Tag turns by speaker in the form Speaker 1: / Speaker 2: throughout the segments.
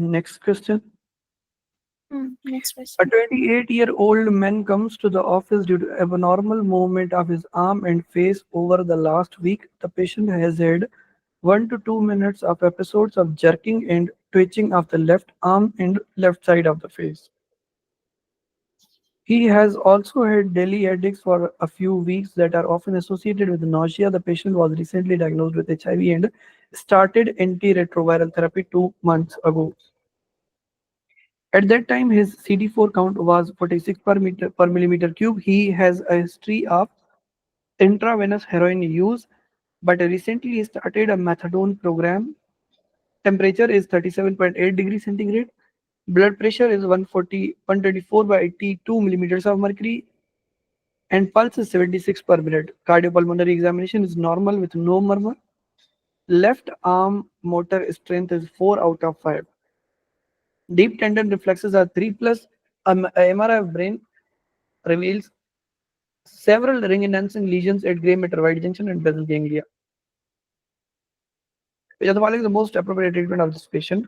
Speaker 1: Next question.
Speaker 2: Next
Speaker 1: A
Speaker 2: question.
Speaker 1: 28-year-old man comes to the office due to abnormal movement of his arm and face over the last week. The patient has had 1 to 2 minutes of episodes of jerking and twitching of the left arm and left side of the face. He has also had daily headaches for a few weeks that are often associated with nausea. The patient was recently diagnosed with HIV and started antiretroviral therapy 2 months ago. At that time, his CD4 count was 46 per millimeter cube. He has a history of intravenous heroin use, but recently he started a methadone program. Temperature is 37.8 degrees centigrade. Blood pressure is 124 by 82 millimeters of mercury, and pulse is 76 per minute. Cardiopulmonary examination is normal with no murmur. Left arm motor strength is 4 out of 5. Deep tendon reflexes are 3 plus. MRI of brain reveals several ring-enhancing lesions at gray matter white junction and basal ganglia. Which are the following the most appropriate treatment of this patient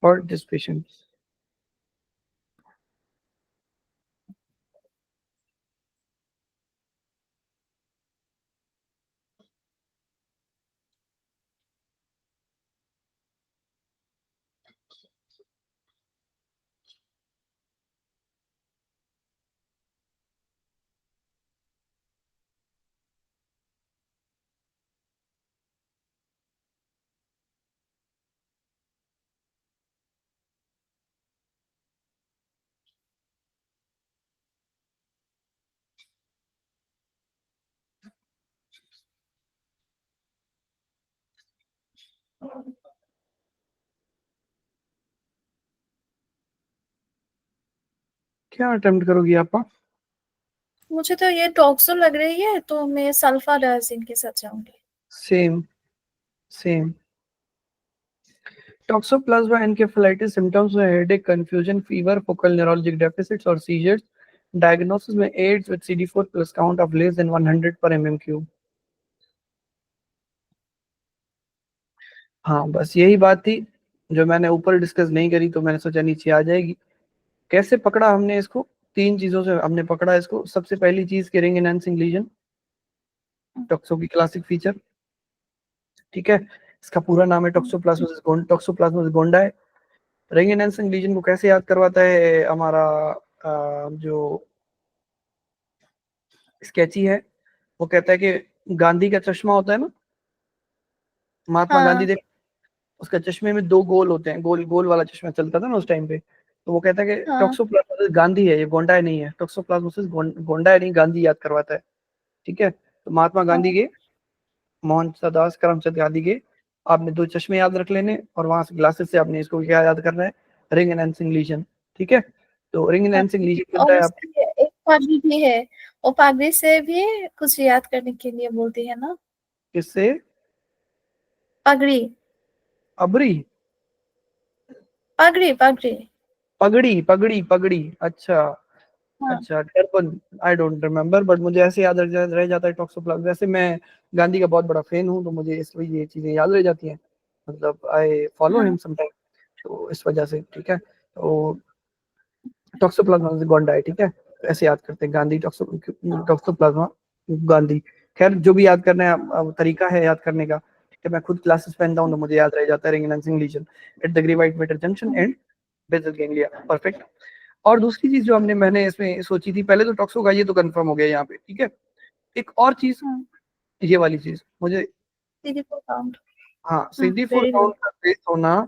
Speaker 1: for this patient? क्या attempt करोगी आप?
Speaker 2: मुझे तो ये टॉक्सो लग रही है, तो मैं सल्फाडाइजिन के साथ जाऊंगी।
Speaker 1: सेम टॉक्सोप्लाज्मा एन्केफेलाइटिस सिम्टम्स में headache, confusion, fever, focal neurologic deficits और सीजर्स. डायग्नोसिस में AIDS with CD4 plus count of less than 100 पर mm3. हाँ, बस यही बात थी जो मैंने ऊपर डिस्कस नहीं करी, तो मैंने सोचा नीचे आ जाएगी. कैसे पकड़ा हमने इसको? 3 चीजों से हमने पकड़ा इसको. सबसे पहली चीज के रिंग एनहांसिंग लीजन, टॉक्सो की क्लासिक फीचर. ठीक है, इसका पूरा नाम है टॉक्सोप्लाज्मोसिस गोंडाई. रिंग एनहांसिंग लीजन को कैसे याद करवाता है हमारा जो स्केची है? वो कहता है कि गांधी का चश्मा होता है ना, महात्मा गांधी,
Speaker 2: हाँ
Speaker 1: देख उसका चश्मे में 2 गोल होते हैं, गोल गोल वाला चश्मा चलता था ना उस टाइम पे. तो वो कहता है कि
Speaker 2: हाँ
Speaker 1: टॉक्सोप्लाज्मोसिस गांधी है, ये गोंडाई नहीं है. टॉक्सोप्लाज्मोसिस गोंडाई नहीं, गांधी याद करवाता है. ठीक है, तो महात्मा गांधी
Speaker 2: हाँ
Speaker 1: के, मोहनदास करमचंद गांधी के आपने 2 चश्मे याद रख लेने, और वहां से ग्लासेस से आपने इसको क्या याद करना है? Ring enhancing lesion. ठीक है, तो रिंग
Speaker 2: हाँ।
Speaker 1: एनहांसिंग लीजन मिलता
Speaker 2: और
Speaker 1: है आपके.
Speaker 2: उसकी एक पगड़ी भी है, वो पगड़ी से भी कुछ याद करने के लिए बोलती है ना।
Speaker 1: किससे?
Speaker 2: पगड़ी
Speaker 1: अबरी,
Speaker 2: पगड़ी पगड़ी।
Speaker 1: पगड़ी पगड़ी पगड़ी, अच्छा.
Speaker 2: हाँ
Speaker 1: अच्छा, टर्पन. आई डोंट रिमेम्बर, बट मुझे ऐसे याद रह जाता है टॉक्सोप्लाज्मा. वैसे मैं गांधी का बहुत बड़ा फैन हूँ, तो मुझे इसलिए ये चीजें याद रह जाती हैं. मतलब आई फॉलो हिम
Speaker 2: हाँ
Speaker 1: समटाइम, तो इस वजह से. ठीक है, तो टॉक्सोप्लाज्मा गोंडाई. ठीक है, तो ऐसे याद करते हैं गांधी टॉक्सोप्लाज्मा गांधी. खैर, जो भी याद करना है, तरीका है याद करने का. ठीक है, मैं खुद क्लासेस पहनता हूँ तो मुझे याद रह जाता है ring enhancing lesion at the grey white matter junction and basal ganglia. Perfect. और दूसरी चीज जो मैंने इसमें सोची थी, पहले तो टॉक्सो का ये तो कंफर्म हो गया यहाँ पे. ठीक है, एक और चीज,
Speaker 2: हाँ।
Speaker 1: ये वाली चीज मुझे.
Speaker 2: दीदी को काउंट।
Speaker 1: हाँ, CD4
Speaker 2: वेरी लो।
Speaker 1: काउंट का बेस होना.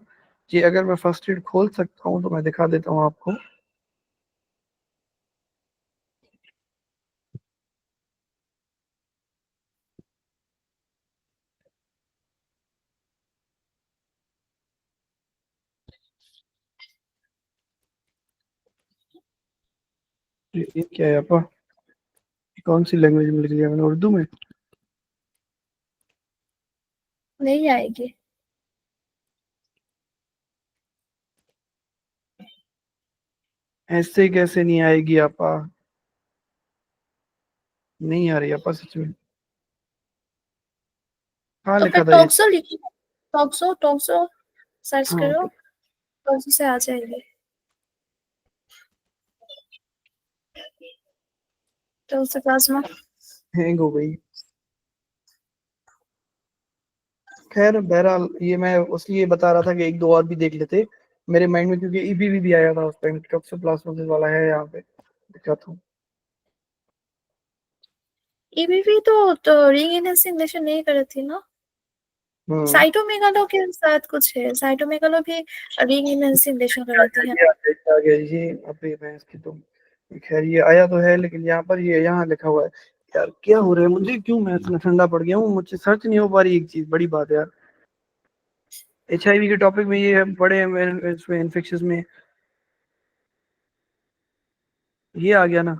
Speaker 1: ये अगर मैं फर्स्ट एड खोल सकता हूँ तो मैं दिखा देता हूँ आपको. ये क्या है आपा? कौन सी लैंग्वेज में लिख लिया मैंने? उर्दू में?
Speaker 2: नहीं आएगी।
Speaker 1: ऐसे कैसे नहीं आएगी आपा? नहीं आ रही आपा, सच में. हाँ,
Speaker 2: तो फिर
Speaker 1: लिखा था ये.
Speaker 2: टॉक्सो लिखो। टॉक्सो टॉक्सो सर्च
Speaker 1: हाँ,
Speaker 2: करो। परसों से आ जाएगी। तो उससे प्लाज्मा
Speaker 1: हैंग हो गई। खैर बहरहाल ये मैं उसलिए बता रहा था कि एक दो और भी देख लेते मेरे माइंड में, क्योंकि ईबीवी भी आया था उस टाइम, टॉक्सोप्लाज्मोसिस वाला है यहाँ पे दिक्कत हो।
Speaker 2: ईबीवी तो रिंग इनहेंसिंग इंजेक्शन नहीं कर थी ना।
Speaker 1: हम्म।
Speaker 2: साइटोमेगालो के साथ कुछ है, साइटोमेगालो भी रिंग इनहेंसिंग इंजेक्शन कर रही है।
Speaker 1: ये आ गया ये, अभी मैं इसकी तो खैर ये आया तो है, लेकिन यहाँ पर ये यहाँ लिखा हुआ है। यार क्या हो रहा है मुझे, क्यों मैं इतना ठंडा पड़ गया हूँ, मुझसे सर्च नहीं हो पा रही, एक चीज बड़ी बात है यार। HIV के टॉपिक में ये बड़े इसमें इन्फेक्शन में ये आ गया ना,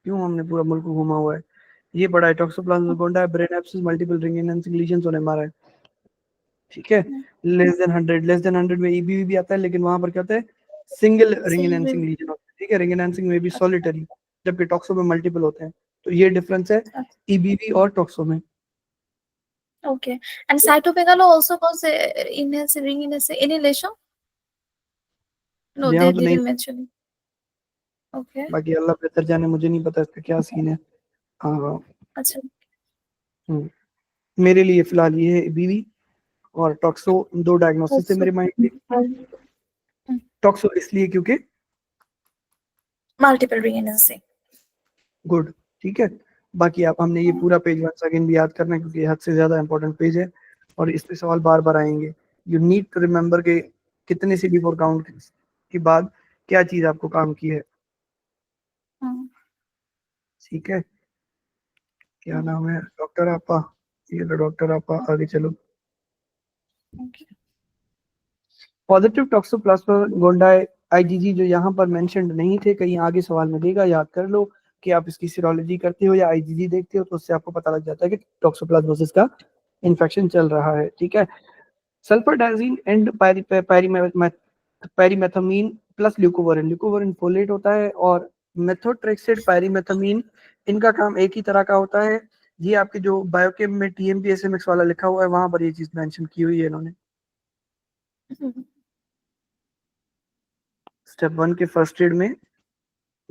Speaker 1: क्यों हमने पूरा मुल्क घूमा हुआ है। ये पड़ा है टॉक्सोप्लाज्मा गोंडा है, brain abscess, multiple ring enhancing lesions होने मारा है। ठीक है। लेस देन 100 में ईबीवी भी आता है, लेकिन वहां पर क्या होता है, single ring enhancing
Speaker 2: single.
Speaker 1: Lesion होता है। ठीक है, रिंग एनहांसिंग में भी सॉलिटरी, जबकि टॉक्सो में मल्टीपल होते हैं। तो ये डिफरेंस है ईबीवी और टॉक्सो में।
Speaker 2: Okay, and cytomegalo also cause enhancing ring enhancing inhalation. No,
Speaker 1: यहाँ
Speaker 2: दे
Speaker 1: तो नहीं,
Speaker 2: डिडंट मेंशन। ओके।
Speaker 1: बाकी अल्लाह बेहतर जाने, मुझे नहीं पता इसका क्या सीन है। हाँ हाँ।
Speaker 2: अच्छा।
Speaker 1: मेरे लिए फिलहाल ये है ईबीवी और टॉक्सो, दो डायग्नोसिस थे मेरे माइंड में। टॉक्सो इसलिए क्योंकि
Speaker 2: मल्टीपल रिंग इनहेंसिंग।
Speaker 1: गुड। ठीक है। बाकी आप हमने ये पूरा पेज वंस अगेन भी याद करना है, क्योंकि ये हद से ज्यादा इंपॉर्टेंट पेज है और इस पे सवाल बार बार आएंगे। यू नीड टू रिमेम्बर के कितने CD4 काउंट के बाद क्या चीज आपको काम की है। ठीक है। क्या नाम है, डॉक्टर आपा, ये लो डॉक्टर आपा, आगे चलो। पॉजिटिव टॉक्सोप्लाज्मा गोंडाई IgG जो यहाँ पर मेंशन्ड नहीं थे, कहीं आगे सवाल में देगा, याद कर लो कि आप इसकी सीरोलॉजी करते हो या IgG देखते हो, तो उससे आपको पता लग जाता है कि टॉक्सोप्लाज्मोसिस का इन्फेक्शन चल रहा है। ठीक है। सल्फर डायजीन एंड पैरीमेथामीन प्लस ल्यूकोवरिन, ल्यूकोवरिन फोलेट होता है, और मेथोट्रेक्सेट पैरीमेथामीन, इनका काम एक ही तरह का होता है। ये आपके जो बायोकेम में TMP-SMX वाला लिखा हुआ है, वहां पर ये चीज मेंशन की हुई है इन्होंने। स्टेप 1 के फर्स्ट एड में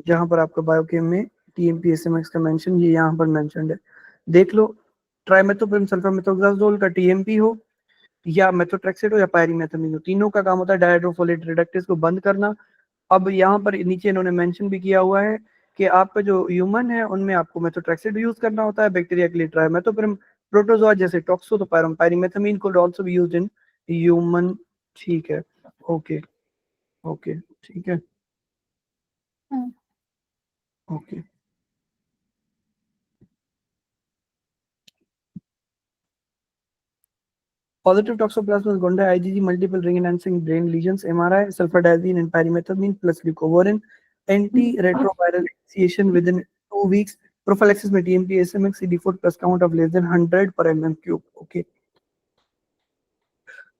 Speaker 1: जहां पर आपका बायोकेम में TMP-SMX का मेंशन, ये यहाँ पर मेंशनड है, देख लो। ट्राइमेथोप्रिम सल्फामेथोक्साजोल का TMP हो या मेथोट्रेक्सेट हो या पायरीमेथामीन हो, तीनों का काम होता है डायहाइड्रोफोलेट रिडक्टेज को बंद करना। अब यहाँ पर नीचे इन्होंने मेंशन भी किया हुआ है कि आपका जो ह्यूमन है उनमें आपको मेथोट्रेक्सेट यूज करना होता है, बैक्टीरिया के लिए ट्राइमेथोप्रिम, प्रोटोजोआ जैसे टॉक्सो तो पायरीमेथामीन could also be used in human. ठीक है। ओके। ओके। ठीक है। Okay. Positive toxoplasma gondii IgG, multiple ring enhancing brain lesions, MRI, sulfadiazine and pyrimethamine plus leucovorin, antiretroviral initiation within 2 weeks, prophylaxis में TMP, SMX, CD4 plus count of less than 100 per mm cube. Okay,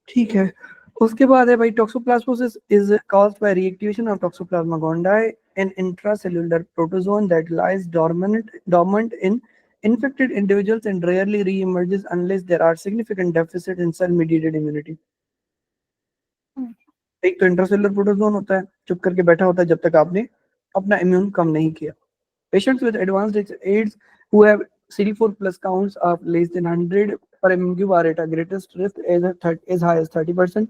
Speaker 1: ठीक है। उसके बाद है भाई, toxoplasmosis is caused by reactivation of Toxoplasma gondii, an intracellular protozoan that lies dormant in infected individuals and rarely re-emerges unless there are significant deficits in cell-mediated immunity. एक तो intracellular protozoan होता है, चुप करके बैठा होता है जब तक आपने अपना इम्यून कम नहीं किया। Patients with advanced AIDS who have CD4 plus counts of less than 100 per mm cube are at a greatest risk as high as 30%.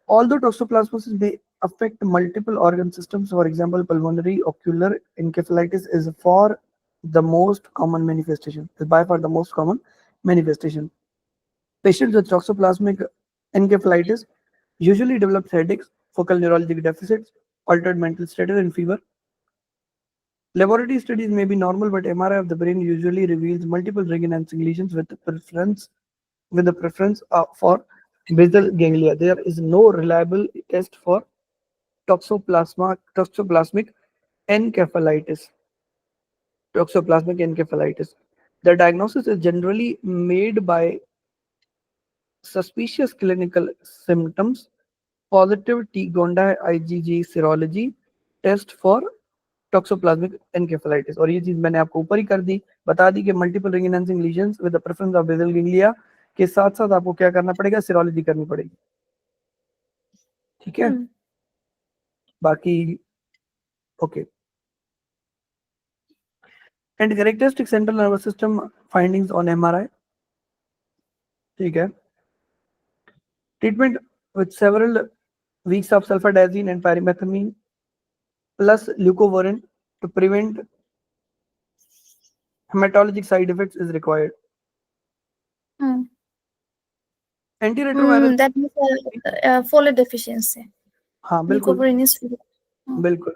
Speaker 1: Although toxoplasmosis may affect multiple organ systems, for example, pulmonary ocular encephalitis is far the most common manifestation. Is by far the most common manifestation. Patients with toxoplasmic encephalitis usually develop headaches, focal neurologic deficits, altered mental status, and fever. Laboratory studies may be normal, but MRI of the brain usually reveals multiple ring enhancing lesions with the preference for basal ganglia. There is no reliable test for toxoplasmic encephalitis. Toxoplasmic encephalitis. The diagnosis is generally made by suspicious clinical symptoms, positive T. gondii IgG serology, test for toxoplasmic encephalitis. और ये चीज मैंने आपको ऊपर ही कर दी, बता दी कि multiple ring enhancing lesions with the preference of basal ganglia के साथ साथ आपको क्या करना पड़ेगा, सीरोलॉजी करनी पड़ेगी। ठीक है,
Speaker 2: हम्म,
Speaker 1: बाकी okay. And characteristic central nervous system findings on MRI, ठीक है। Treatment with several weeks of sulfadiazine and pyrimethamine plus leucovorin to prevent hematologic side effects is required.
Speaker 2: Hmm,
Speaker 1: antiretroviral,
Speaker 2: that means folate deficiency.
Speaker 1: हाँ बिल्कुल
Speaker 2: Leucovorin is हम्म,
Speaker 1: बिल्कुल।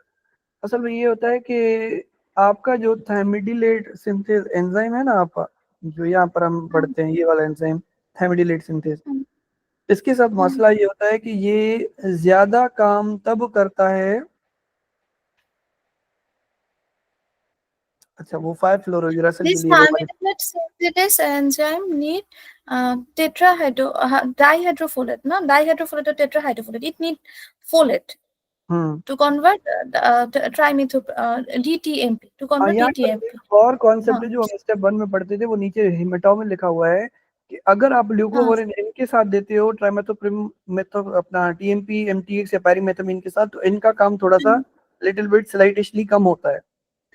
Speaker 1: असल में ये होता है कि आपका जो थायमिडिलेट सिंथेज एंजाइम है ना आपका, जो यहाँ पर हम
Speaker 2: हम्म,
Speaker 1: पढ़ते हैं ये वाला एंजाइम थायमिडिलेट सिंथेज,
Speaker 2: हम्म,
Speaker 1: इसके साथ
Speaker 2: हम्म.
Speaker 1: मसला ये होता है कि ये ज्यादा काम तब करता है, अच्छा वो 5-fluorouracil के
Speaker 2: This
Speaker 1: लिए वो वाली,
Speaker 2: thymidine synthase enzyme need dihydrofolate, no? Dihydrofolate or tetrahydrofolate. It need folate
Speaker 1: hmm.
Speaker 2: to convert DTMP, to
Speaker 1: हाँ,
Speaker 2: convert
Speaker 1: यहाँ पर
Speaker 2: DTMP.
Speaker 1: एक और कॉन्सेप्ट
Speaker 2: हाँ,
Speaker 1: है जो हम स्टेप 1 में पढ़ते थे, वो नीचे हेमेटो में लिखा हुआ है कि अगर आप
Speaker 2: हाँ,
Speaker 1: ल्यूकोवरिन इनके साथ देते हो, ट्राइमेथोप्रिम मेथो अपना टीएमपी एमटीएक्स या पैरीमेथामिन के साथ, तो इनका काम थोड़ा सा लिटिल बिट स्लाइटिशली कम होता है,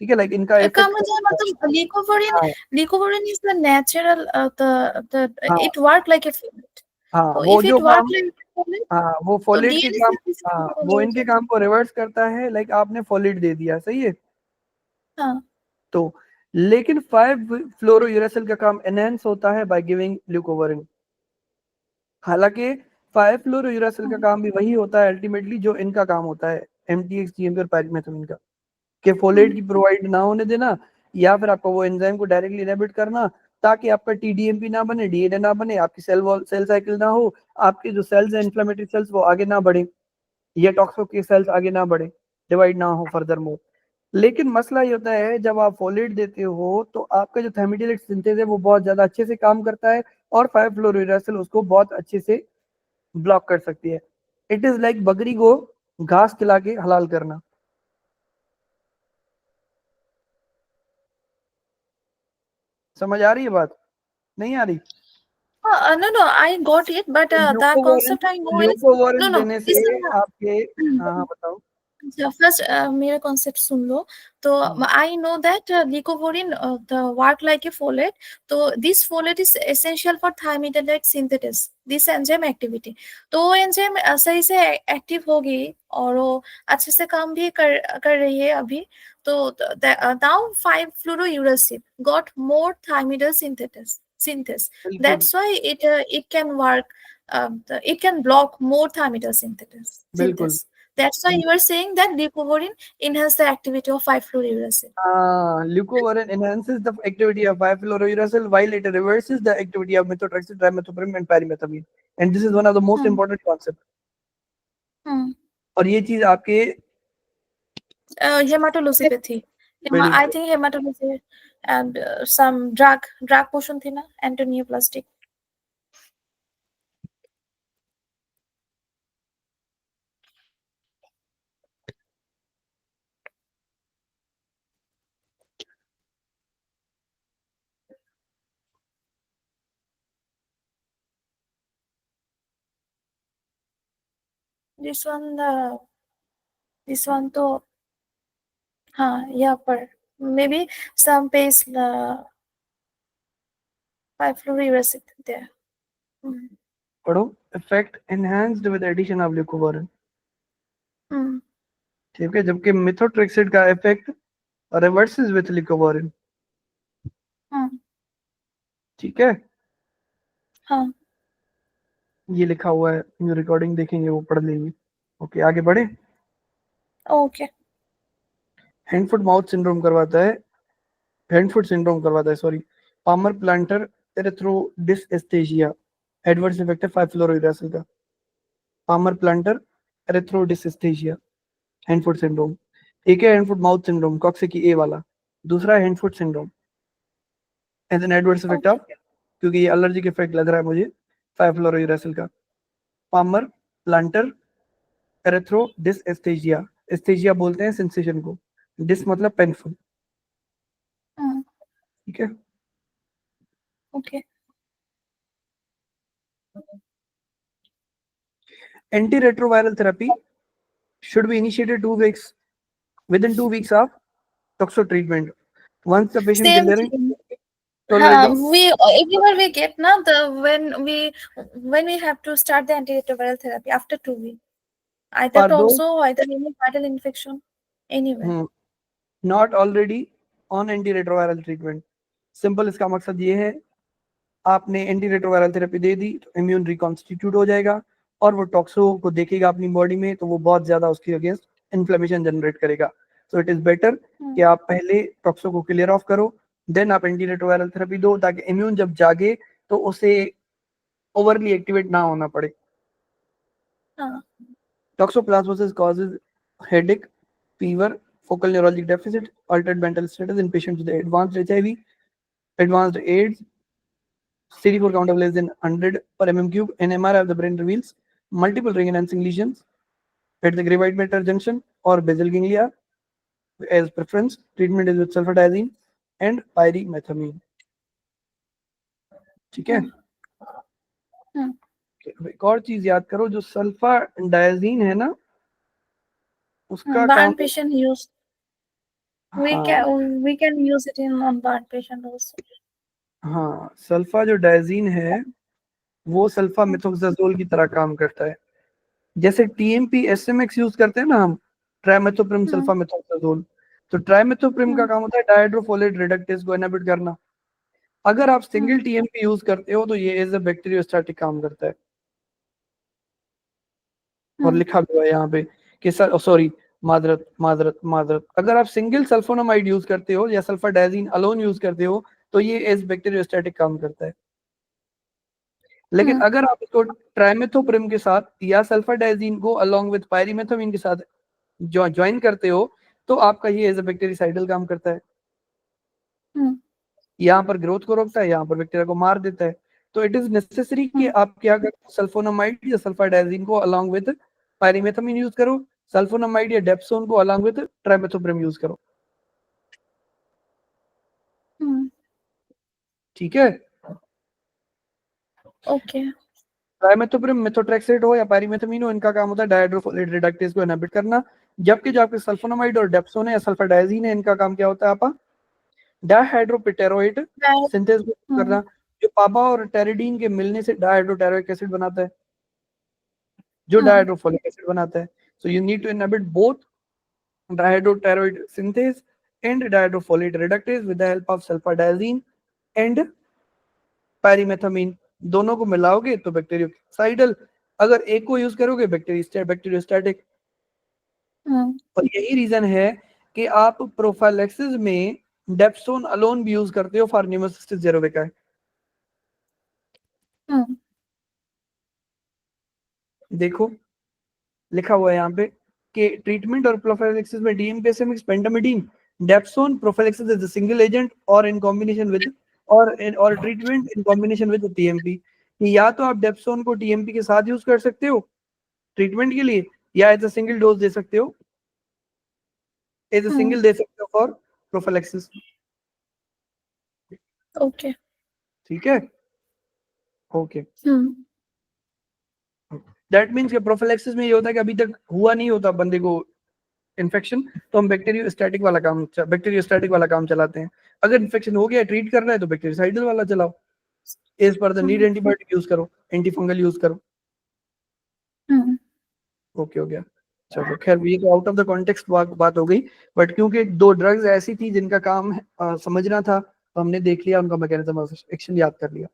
Speaker 1: ठीक है, लाइक इनका
Speaker 2: इसका
Speaker 1: इफेक्ट कम
Speaker 2: मतलब
Speaker 1: होता है। हाँ
Speaker 2: leucovorin is the natural the
Speaker 1: हाँ
Speaker 2: it work like a folate.
Speaker 1: हाँ,
Speaker 2: So
Speaker 1: वो
Speaker 2: if
Speaker 1: जो
Speaker 2: it work
Speaker 1: काम,
Speaker 2: like a folate,
Speaker 1: हाँ वो
Speaker 2: तो
Speaker 1: फोलेट के काम,
Speaker 2: DNS is
Speaker 1: हाँ वो इनके
Speaker 2: photolysis.
Speaker 1: काम को रिवर्स करता है, लाइक आपने फोलेट दे दिया, सही है।
Speaker 2: हाँ,
Speaker 1: तो लेकिन 5-fluorouracil का काम एनहेंस होता है बाय गिविंग ल्यूकोवरिन। हालांकि 5-fluorouracil का
Speaker 2: हाँ,
Speaker 1: काम भी वही होता है अल्टीमेटली जो इनका काम होता है, एमटीएक्स जीएमपी और पायरिमेथामिन का, कि फोलेट
Speaker 2: हाँ,
Speaker 1: की प्रोवाइड ना होने देना, या फिर आपका वो एंजाइम को डायरेक्टली इनहिबिट करना, ताकि आपका टीडीएमपी ना बने, डीएनए ना बने, आपकी सेल साइकिल ना हो, आपके जो सेल्स हैं इन्फ्लेमेटरी सेल्स वो आगे ना बढ़े, या टॉक्सिक के सेल्स आगे ना बढ़े, डिवाइड ना हो फर्दर मोर। लेकिन मसला ये होता है जब आप फोलेट देते हो तो आपका जो थायमिडिलेट सिंथेज है वो बहुत ज्यादा अच्छे से काम करता है, और 5-fluorouracil उसको बहुत अच्छे से ब्लॉक कर सकती है। इट इज लाइक बकरी को घास खिला के हलाल करना। समझ आ रही है बात, नहीं आ रही?
Speaker 2: no, no, I got it, but the
Speaker 1: ल्यूकोवरिन,
Speaker 2: concept I know is no,
Speaker 1: ल्यूकोवरिन
Speaker 2: no.
Speaker 1: देने से
Speaker 2: Listen,
Speaker 1: आपके, हाँ हाँ बताओ।
Speaker 2: फर्स्ट मेरा कॉन्सेप्ट सुन लो। तो I know that leucovorin the work like a folate. तो this folate is essential for thymidylate synthesis, this enzyme activity. तो वो एंजाइम सही से एक्टिव होगी और वो अच्छे से काम भी कर रही है अभी। तो now 5-fluorouracil got more thymidine synthesis.
Speaker 1: बिल्कुल
Speaker 2: That's why it can work. It can block more thymidine
Speaker 1: बिल्कुल।
Speaker 2: synthesis. That's why you are saying that leucovorin enhance the activity of 5-fluorouracil.
Speaker 1: Leucovorin enhances the activity of 5-fluorouracil while it reverses the activity of methotrexate, trimethoprim and pyrimethamine, and this is one of the most
Speaker 2: Hmm.
Speaker 1: important concept।
Speaker 2: Hmm.
Speaker 1: और ये चीज आपके
Speaker 2: Hematologipathy. I
Speaker 1: बिल्कुल।
Speaker 2: think hematology and some drug portion थी ना, antonoplastic. This one तो हाँ यहाँ पर maybe some base 5-fluorouracil there. Hmm.
Speaker 1: पढ़ो, effect enhanced with addition of leucovorin,
Speaker 2: Hmm.
Speaker 1: ठीक है, जबकि methotrexate का effect reverses with leucovorin,
Speaker 2: Hmm.
Speaker 1: ठीक है।
Speaker 2: हाँ,
Speaker 1: ये लिखा हुआ है, जो रिकॉर्डिंग देखेंगे वो पढ़ लेंगे। ओके, आगे बढ़े।
Speaker 2: okay.
Speaker 1: हैंडफुट माउथ सिंड्रोम करवाता है, हैंडफुट सिंड्रोम करवाता है, sorry, palmar plantar erythrodysesthesia, adverse effect है 5-fluorouracil का। Palmar plantar erythrodysesthesia, hand foot syndrome. एक है हैंडफुट माउथ सिंड्रोम कॉक्सिकी ए वाला, दूसरा है hand foot syndrome as an adverse effect
Speaker 2: Okay.
Speaker 1: Of, क्योंकि ये एलर्जिक इफेक्ट लग रहा है मुझे 5-fluorouracil का। पामर प्लांटर एरिथ्रोडिसएस्थेसिया, एस्थेसिया बोलते हैं सेंसेशन को, डिस मतलब पेनफुल,
Speaker 2: Hmm.
Speaker 1: ठीक है।
Speaker 2: Okay.
Speaker 1: Antiretroviral therapy should be initiated 2 weeks within 2 weeks of toxo treatment. Once the patient
Speaker 2: Same
Speaker 1: delivering
Speaker 2: thing.
Speaker 1: tolerating
Speaker 2: We everywhere we get now the when we have to start the antiretroviral therapy after 2 weeks, either
Speaker 1: for those
Speaker 2: toxo, either any viral infection, anywhere.
Speaker 1: not already on antiretroviral treatment. Simple इसका मकसद ये है, आपने antiretroviral therapy दे दी तो immune reconstitute हो जाएगा और वो टॉक्सो को देखेगा अपनी बॉडी में, तो वो बहुत ज्यादा उसके अगेंस्ट इन्फ्लेमेशन जनरेट करेगा. सो इट इज बेटर कि आप पहले टॉक्सो को क्लियर ऑफ करो, देन आप एंटीरेट्रोवायरल थेरेपी दो, ताकि इम्यून जब जागे तो उसे ओवरली एक्टिवेट ना होना पड़े. Toxoplasmosis causes headache, fever, focal neurologic deficit, altered mental status in patients with advanced HIV, advanced AIDS, CD4 count of less than 100 per mm cube. An MRI of the brain reveals multiple ring enhancing lesions at the graphite matter junction or basal ganglia. As preference, treatment is with sulfadiazine and pyrimethamine. ठीक है. एक और चीज याद करो, जो सल्फाडायजीन है ना, उसका काम
Speaker 2: burn patient use. We can use it in non-burn patient also.
Speaker 1: हाँ, सल्फा जो डायजीन है वो सल्फा मेथोक्साजोल की तरह काम करता है. जैसे टीएमपी एसएमएक्स यूज करते हैं ना हम, ट्राइमेथोप्रिम सल्फा मेथोक्साजोल, तो ट्राइमेथोप्रिम का काम होता है डायहाइड्रोफोलेट रिडक्टेज को इनहिबिट करना. अगर आप सिंगल टीएमपी यूज करते हो तो ये एज अ बैक्टीरियोस्टैटिक काम करता है. और लिखा हुआ है यहाँ पे कि सॉरी, मादरत मादरत मादरत, अगर आप सिंगल सल्फोनामाइड यूज करते हो या सल्फाडायजीन अलोन यूज करते हो तो ये एज बैक्टीरियोस्टैटिक काम करता है. लेकिन अगर आप इसको ट्राइमेथोप्रिम के साथ या सल्फाडायजीन को अलोंग विद पायरीमेथामीन के साथ ज्वाइन करते हो तो आपका ये एज अ बैक्टीरिसाइडल काम करता है. यहाँ पर ग्रोथ को रोकता है, यहाँ पर बैक्टीरिया को मार देता है. तो इट इज नेसेसरी कि आप क्या करो, सल्फोनामाइड या सल्फाडायजीन को अलोंग विद पायरीमेथामीन यूज करो, सल्फोनामाइड या डेप्सोन को अलोंग विद ट्राइमेथोप्रिम यूज करो. ठीक है.
Speaker 2: ओके.
Speaker 1: ट्राइमेथोप्रिम, मेथोट्रेक्सेट हो या पायरीमेथामीन हो, इनका काम होता है डायहाइड्रोफोलेट रिडक्टेज को इनहिबिट करना. जबकि जो आपके सल्फोनामाइड और डेप्सोन है या सल्फाडायजीन है, इनका काम क्या होता है, आपा डायहाइड्रोपिटेरोइड सिंथेस करना, जो पापा और टेरिडीन के मिलने से डायहाइड्रोटेरोइक एसिड बनाता है, जो डायहाइड्रोफोलिक एसिड बनाता है. So you need to inhibit both dihydroteroid synthase and dihydrofolate reductase with the help of sulfadiazine and pyrimethamine. दोनों को मिलाओगे तो बैक्टीरियोसाइडल, अगर एक को यूज करोगे बैक्टीरियोस्टैटिक. और यही रीजन है कि आप प्रोफाइलैक्सिस में डेप्सोन अलोन भी यूज करते हो फॉर न्यूमोसिस्टिस जेरोविकाई. देखो लिखा हुआ है यहाँ पे कि ट्रीटमेंट और प्रोफाइलैक्सिस में DMP SMX pentamidine dapsone prophylaxis is a single agent or in combination with और treatment in combination with TMP. या तो आप डेप्सोन को टीएमपी के साथ यूज कर सकते हो ट्रीटमेंट के लिए, या एज अ सिंगल डोज दे सकते हो, एज अ सिंगल दे सकते हो फॉर प्रोफाइलैक्सिस.
Speaker 2: ओके.
Speaker 1: ठीक है. ओके. दैट मीन्स कि प्रोफाइलैक्सिस में ये होता है कि अभी तक हुआ नहीं होता बंदे को इन्फेक्शन, तो हम बैक्टीरियोस्टैटिक वाला काम चलाते हैं. अगर इन्फेक्शन हो गया, ट्रीट करना है, तो बैक्टीरियोसाइडल वाला चलाओ. As per the need antibiotic use करो, एंटीफंगल यूज करो. ओके हो गया. चलो खैर, ये तो आउट ऑफ द कॉन्टेक्स्ट बात हो गई, बट क्योंकि दो ड्रग्स ऐसी थी जिनका काम समझना था, तो हमने देख लिया, उनका मैकेनिज्म ऑफ एक्शन याद कर लिया.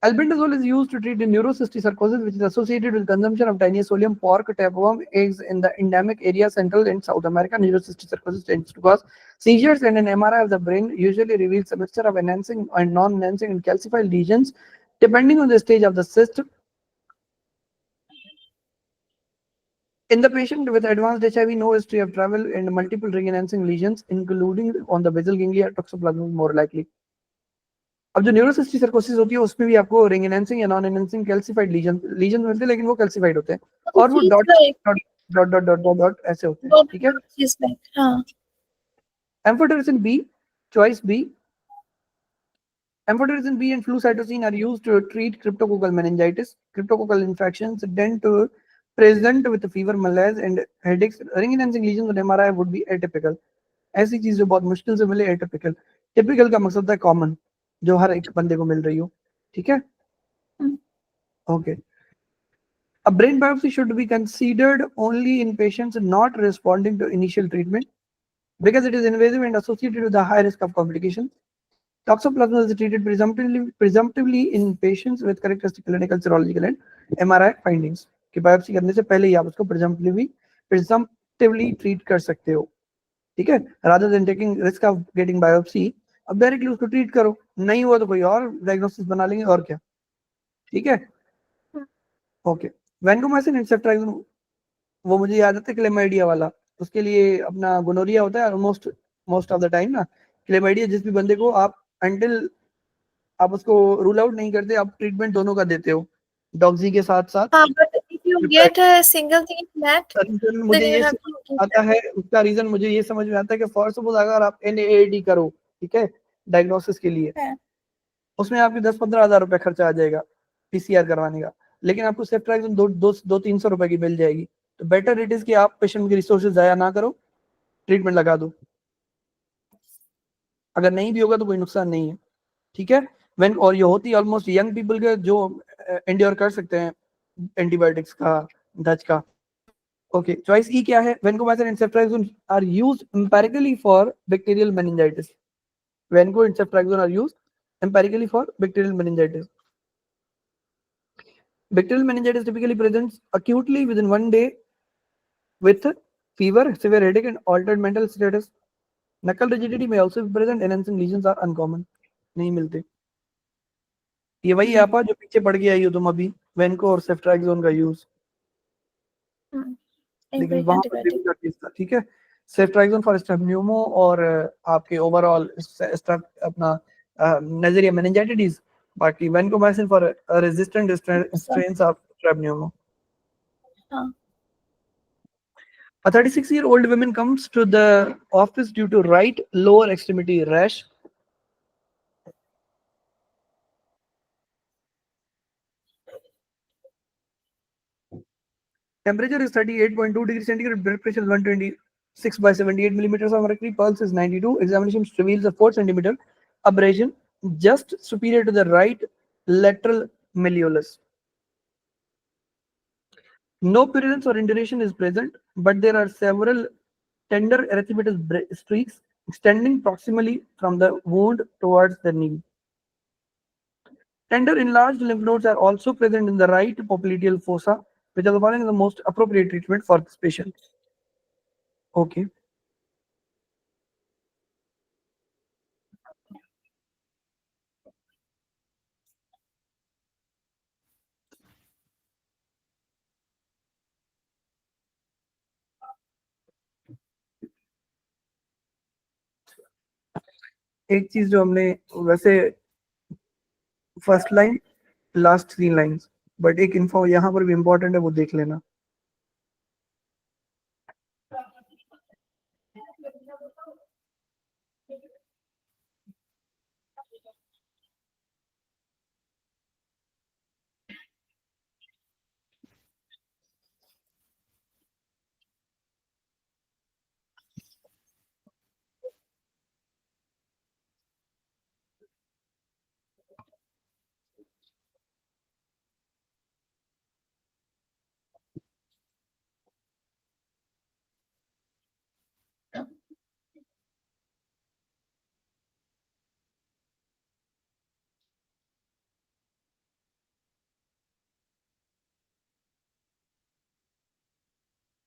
Speaker 1: Albendazole is used to treat the neurocystic sarcosis, which is associated with consumption of Tiniosolium pork tapeworm eggs in the endemic area Central and South America. Neurocystic sarcosis tends to cause seizures, and an MRI of the brain usually reveals a mixture of enhancing and non-enhancing and calcified lesions, depending on the stage of the cyst. In the patient with advanced HIV, no history of travel and multiple ring-enhancing lesions, including on the basal ganglia, toxoplasmosis more likely. अब जो न्यूरोसिस्टिक सर्कोसिस होती है उसमें भी आपको ring enhancing या non enhancing calcified lesion मिलते हैं, लेकिन वो कैल्सिफाइड होते हैं और वो dot dot dot dot dot dot ऐसे होते हैं. ठीक है. Amphotericin B, choice B. Amphotericin B and flucytosine are used to treat cryptococcal meningitis. Cryptococcal infections tend to present with fever, malaise and headaches, ring enhancing lesions on MRI would be atypical. ऐसी चीज जो बहुत मुश्किल से मिले atypical. Typical का मकसद है कॉमन, जो हर एक बंदे को मिल रही हो. ठीक है. Okay. A brain biopsy should be considered only in patients not responding to initial treatment because it is invasive and associated with a high risk of complications. Toxoplasma is treated presumptively in patients with characteristic clinical, serological and MRI findings. कि biopsy करने से पहले ही आप उसको presumptively treat कर सकते हो. ठीक है. Rather than taking risk of getting biopsy, अब डायरेक्टली उसको ट्रीट करो. नहीं हुआ तो कोई और डायग्नोसिस बना लेंगे और क्या. ठीक है. ओके. वैनकोमाइसिन एंड सेफ्ट्राइजोन, वो मुझे याद आता है क्लेमाइडिया वाला. उसके लिए अपना गोनोरिया होता है मोस्ट ऑफ द टाइम ना. क्लेमाइडिया जिस भी बंदे को आप अंटिल आप उसको रूल आउट नहीं करते, आप ट्रीटमेंट दोनों का देते हो डॉक्सी के साथ साथ.
Speaker 2: But if you get a single thing in that,
Speaker 1: reason
Speaker 2: then
Speaker 1: मुझे
Speaker 2: you
Speaker 1: ये
Speaker 2: have to keep
Speaker 1: आता
Speaker 2: that.
Speaker 1: है, उसका रीजन मुझे ये समझ में आता है कि फॉर सपोज अगर आप NAAD करो, ठीक है, डायग्नोसिस के लिए,
Speaker 2: Yeah.
Speaker 1: उसमें आपके 10-15 हजार रुपए खर्चा आ जाएगा PCR करवाने का. लेकिन आपको सेफ्ट्राइजोन 200-300 रुपए की मिल जाएगी. तो बेटर इट इज कि आप पेशेंट की रिसोर्सेज जाया ना करो, ट्रीटमेंट लगा दो. अगर नहीं भी होगा तो कोई नुकसान नहीं है. ठीक है. व्हेन और ये होती है ऑलमोस्ट यंग पीपल के जो एंड्योर कर सकते हैं एंटीबायोटिक्स का, धज का. ओके. चॉइस ई क्या है? Vancomycin and ceftriaxone are used empirically for bacterial meningitis. Vanco and ceftriaxone are used empirically for bacterial meningitis. Bacterial meningitis typically presents acutely within 1 day with fever, severe headache, and altered mental status. Knuckle rigidity may also be present. Enhancing lesions are uncommon. नहीं मिलते. ये वही आपा जो पीछे पड़ गया हो तुम अभी, वेनको और सेफ्ट्राइजोन का यूज. लेकिन
Speaker 2: Empiric
Speaker 1: वहां पर भी
Speaker 2: antibiotic.
Speaker 1: उनका केस था. ठीक है. सेफ्ट्राइजोन फॉर स्ट्रेप्टोन्यूमो और आपके ओवरऑल अपना नजरिया मेनिंजाइटिस. बाकी vancomycin for resistant strains of strepto pneumo. A 36-year-old woman comes to the office due to right lower extremity rash. Temperature is 38.2 degrees centigrade. Blood pressure is 126 by 78 millimeters of mercury. Pulse is 92. Examination reveals a 4 centimeter abrasion just superior to the right lateral malleolus. No purulence or induration is present, but there are several tender erythematous streaks extending proximally from the wound towards the knee. Tender enlarged lymph nodes are also present in the right popliteal fossa, which are the following the most appropriate treatment for this patient. Okay. एक चीज जो हमने वैसे first line last 3 lines, but एक info यहाँ पर भी important है, वो देख लेना.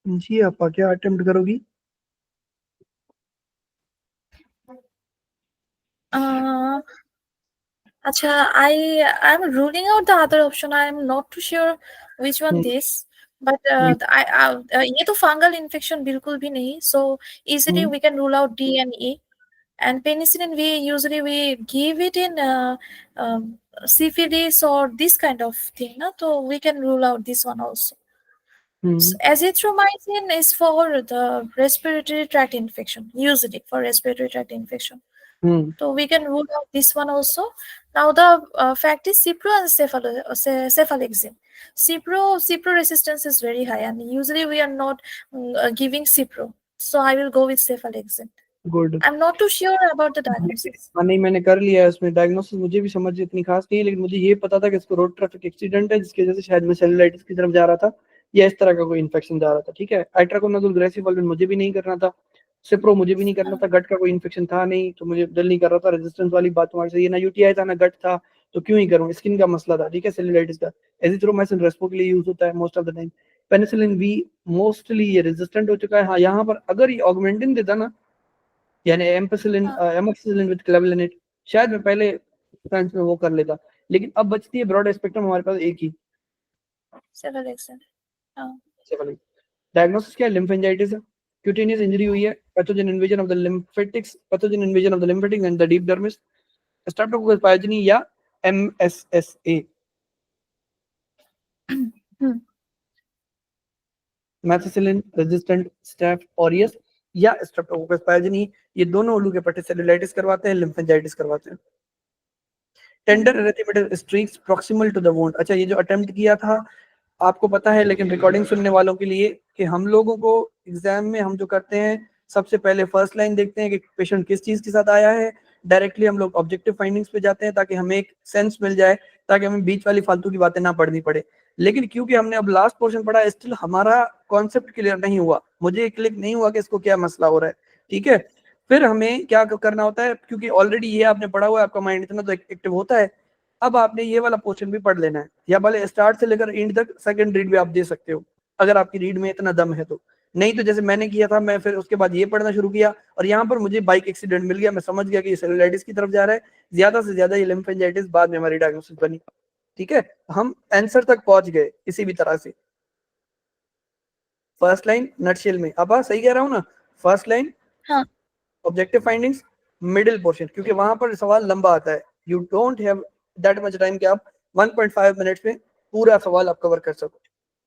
Speaker 1: जी आप क्या अटेम्प्ट करोगी?
Speaker 2: Acha, I'm ruling out the other option. I'm not too sure which one this. But ये तो fungal infection बिल्कुल भी नहीं. So easily we can rule out D and E. And penicillin we give it in syphilis or this kind of thing. Na? So we can rule out this one also. So azithromycin is for the respiratory tract infection, usually for respiratory tract infection. So we can rule out this one also. Now the fact is Cipro and cephalexin. Cipro resistance is very high, and usually we are not giving Cipro. So I will go with cephalexin.
Speaker 1: Good.
Speaker 2: I'm not too sure about the diagnosis.
Speaker 1: हाँ नहीं, मैंने कर लिया है उसमें diagnosis, मुझे भी समझ इतनी खास नहीं है, लेकिन मुझे ये पता था कि इसको रोड ट्रैफिक एक्सीडेंट है, जिसकी वजह से शायद मैं सेलुलाइटिस की तरफ जा रहा था या इस तरह का कोई इन्फेक्शन जा रहा था। ठीक है, आइट्राकोनाजोल ग्रेसिफोल्विन मुझे भी नहीं करना था, सिप्रो मुझे भी नहीं करना था, गट का कोई इन्फेक्शन था नहीं तो मुझे दिल नहीं कर रहा था। रेजिस्टेंस वाली बात तुम्हारी सही है, ना यूटीआई था ना गट था, तो क्यों ही करूं, स्किन का मसला था। ठीक है, सेलुलाइटिस का एजिथ्रोमाइसिन रेस्पो के लिए यूज होता है most of the time. Penicillin V mostly ये रेजिस्टेंट हो चुका है। हाँ, यहाँ पर अगर ये ऑगमेंटिन देता ना, यानी एम्पेसिलिन एमोक्सिसिलिन विद क्लेवलिनेट, शायद मैं पहले फ्रेंड्स में वो कर लेता, लेकिन अब बचती है ब्रॉड स्पेक्ट्रम हमारे पास एक ही
Speaker 2: Cephalexin.
Speaker 1: डायग्नोसिस क्या है, लिम्फेंजाइटिस है, क्यूटेनियस इंजरी हुई है, pathogen invasion of the lymphatics, pathogen invasion of the lymphatics and the deep dermis, streptococcus pyogenes या MSSA, methicillin resistant staph aureus या स्ट्रेप्टोकोकस पायजनी, ये दोनों उल्लू के पट्टे सेलुलाइटिस करवाते हैं, लिम्फेंजाइटिस करवाते हैं। Tender erythematous streaks proximal to the wound. अच्छा, ये जो अटेम्प्ट किया था आपको पता है, लेकिन रिकॉर्डिंग सुनने वालों के लिए कि हम लोगों को एग्जाम में हम जो करते हैं, सबसे पहले फर्स्ट लाइन देखते हैं कि पेशेंट किस चीज के साथ आया है, डायरेक्टली हम लोग ऑब्जेक्टिव फाइंडिंग्स पे जाते हैं ताकि हमें एक सेंस मिल जाए, ताकि हमें बीच वाली फालतू की बातें ना पढ़नी पड़े। लेकिन क्योंकि हमने अब लास्ट पोर्शन पढ़ा, स्टिल हमारा कॉन्सेप्ट क्लियर नहीं हुआ, मुझे क्लिक नहीं हुआ कि इसको क्या मसला हो रहा है। ठीक है, फिर हमें क्या करना होता है, क्योंकि ऑलरेडी ये आपने पढ़ा हुआ है, आपका माइंड इतना तो एक्टिव होता है, अब आपने ये वाला पोर्शन भी पढ़ लेना है, या भले स्टार्ट से लेकर एंड तक सेकंड रीड भी आप दे सकते हो अगर आपकी रीड में इतना दम है तो। नहीं तो जैसे मैंने किया था, मैं फिर उसके बाद ये पढ़ना शुरू किया और यहाँ पर मुझे बाइक एक्सीडेंट मिल गया, मैं समझ गया कि ये सेलुलाइटिस की तरफ जा रहा है, ज्यादा से ज्यादा ये लिम्फेंजाइटिस, बाद में हमारी डायग्नोसिस बनी। ठीक है, हम आंसर तक पहुंच गए इसी भी तरह से। फर्स्ट लाइन नटशेल में, अब सही कह रहा हूँ ना, first line objective findings, middle portion, क्योंकि वहां पर सवाल लंबा आता है, you don't have that much time कि आप 1.5 मिनट्स में पूरा सवाल आप कवर कर सको,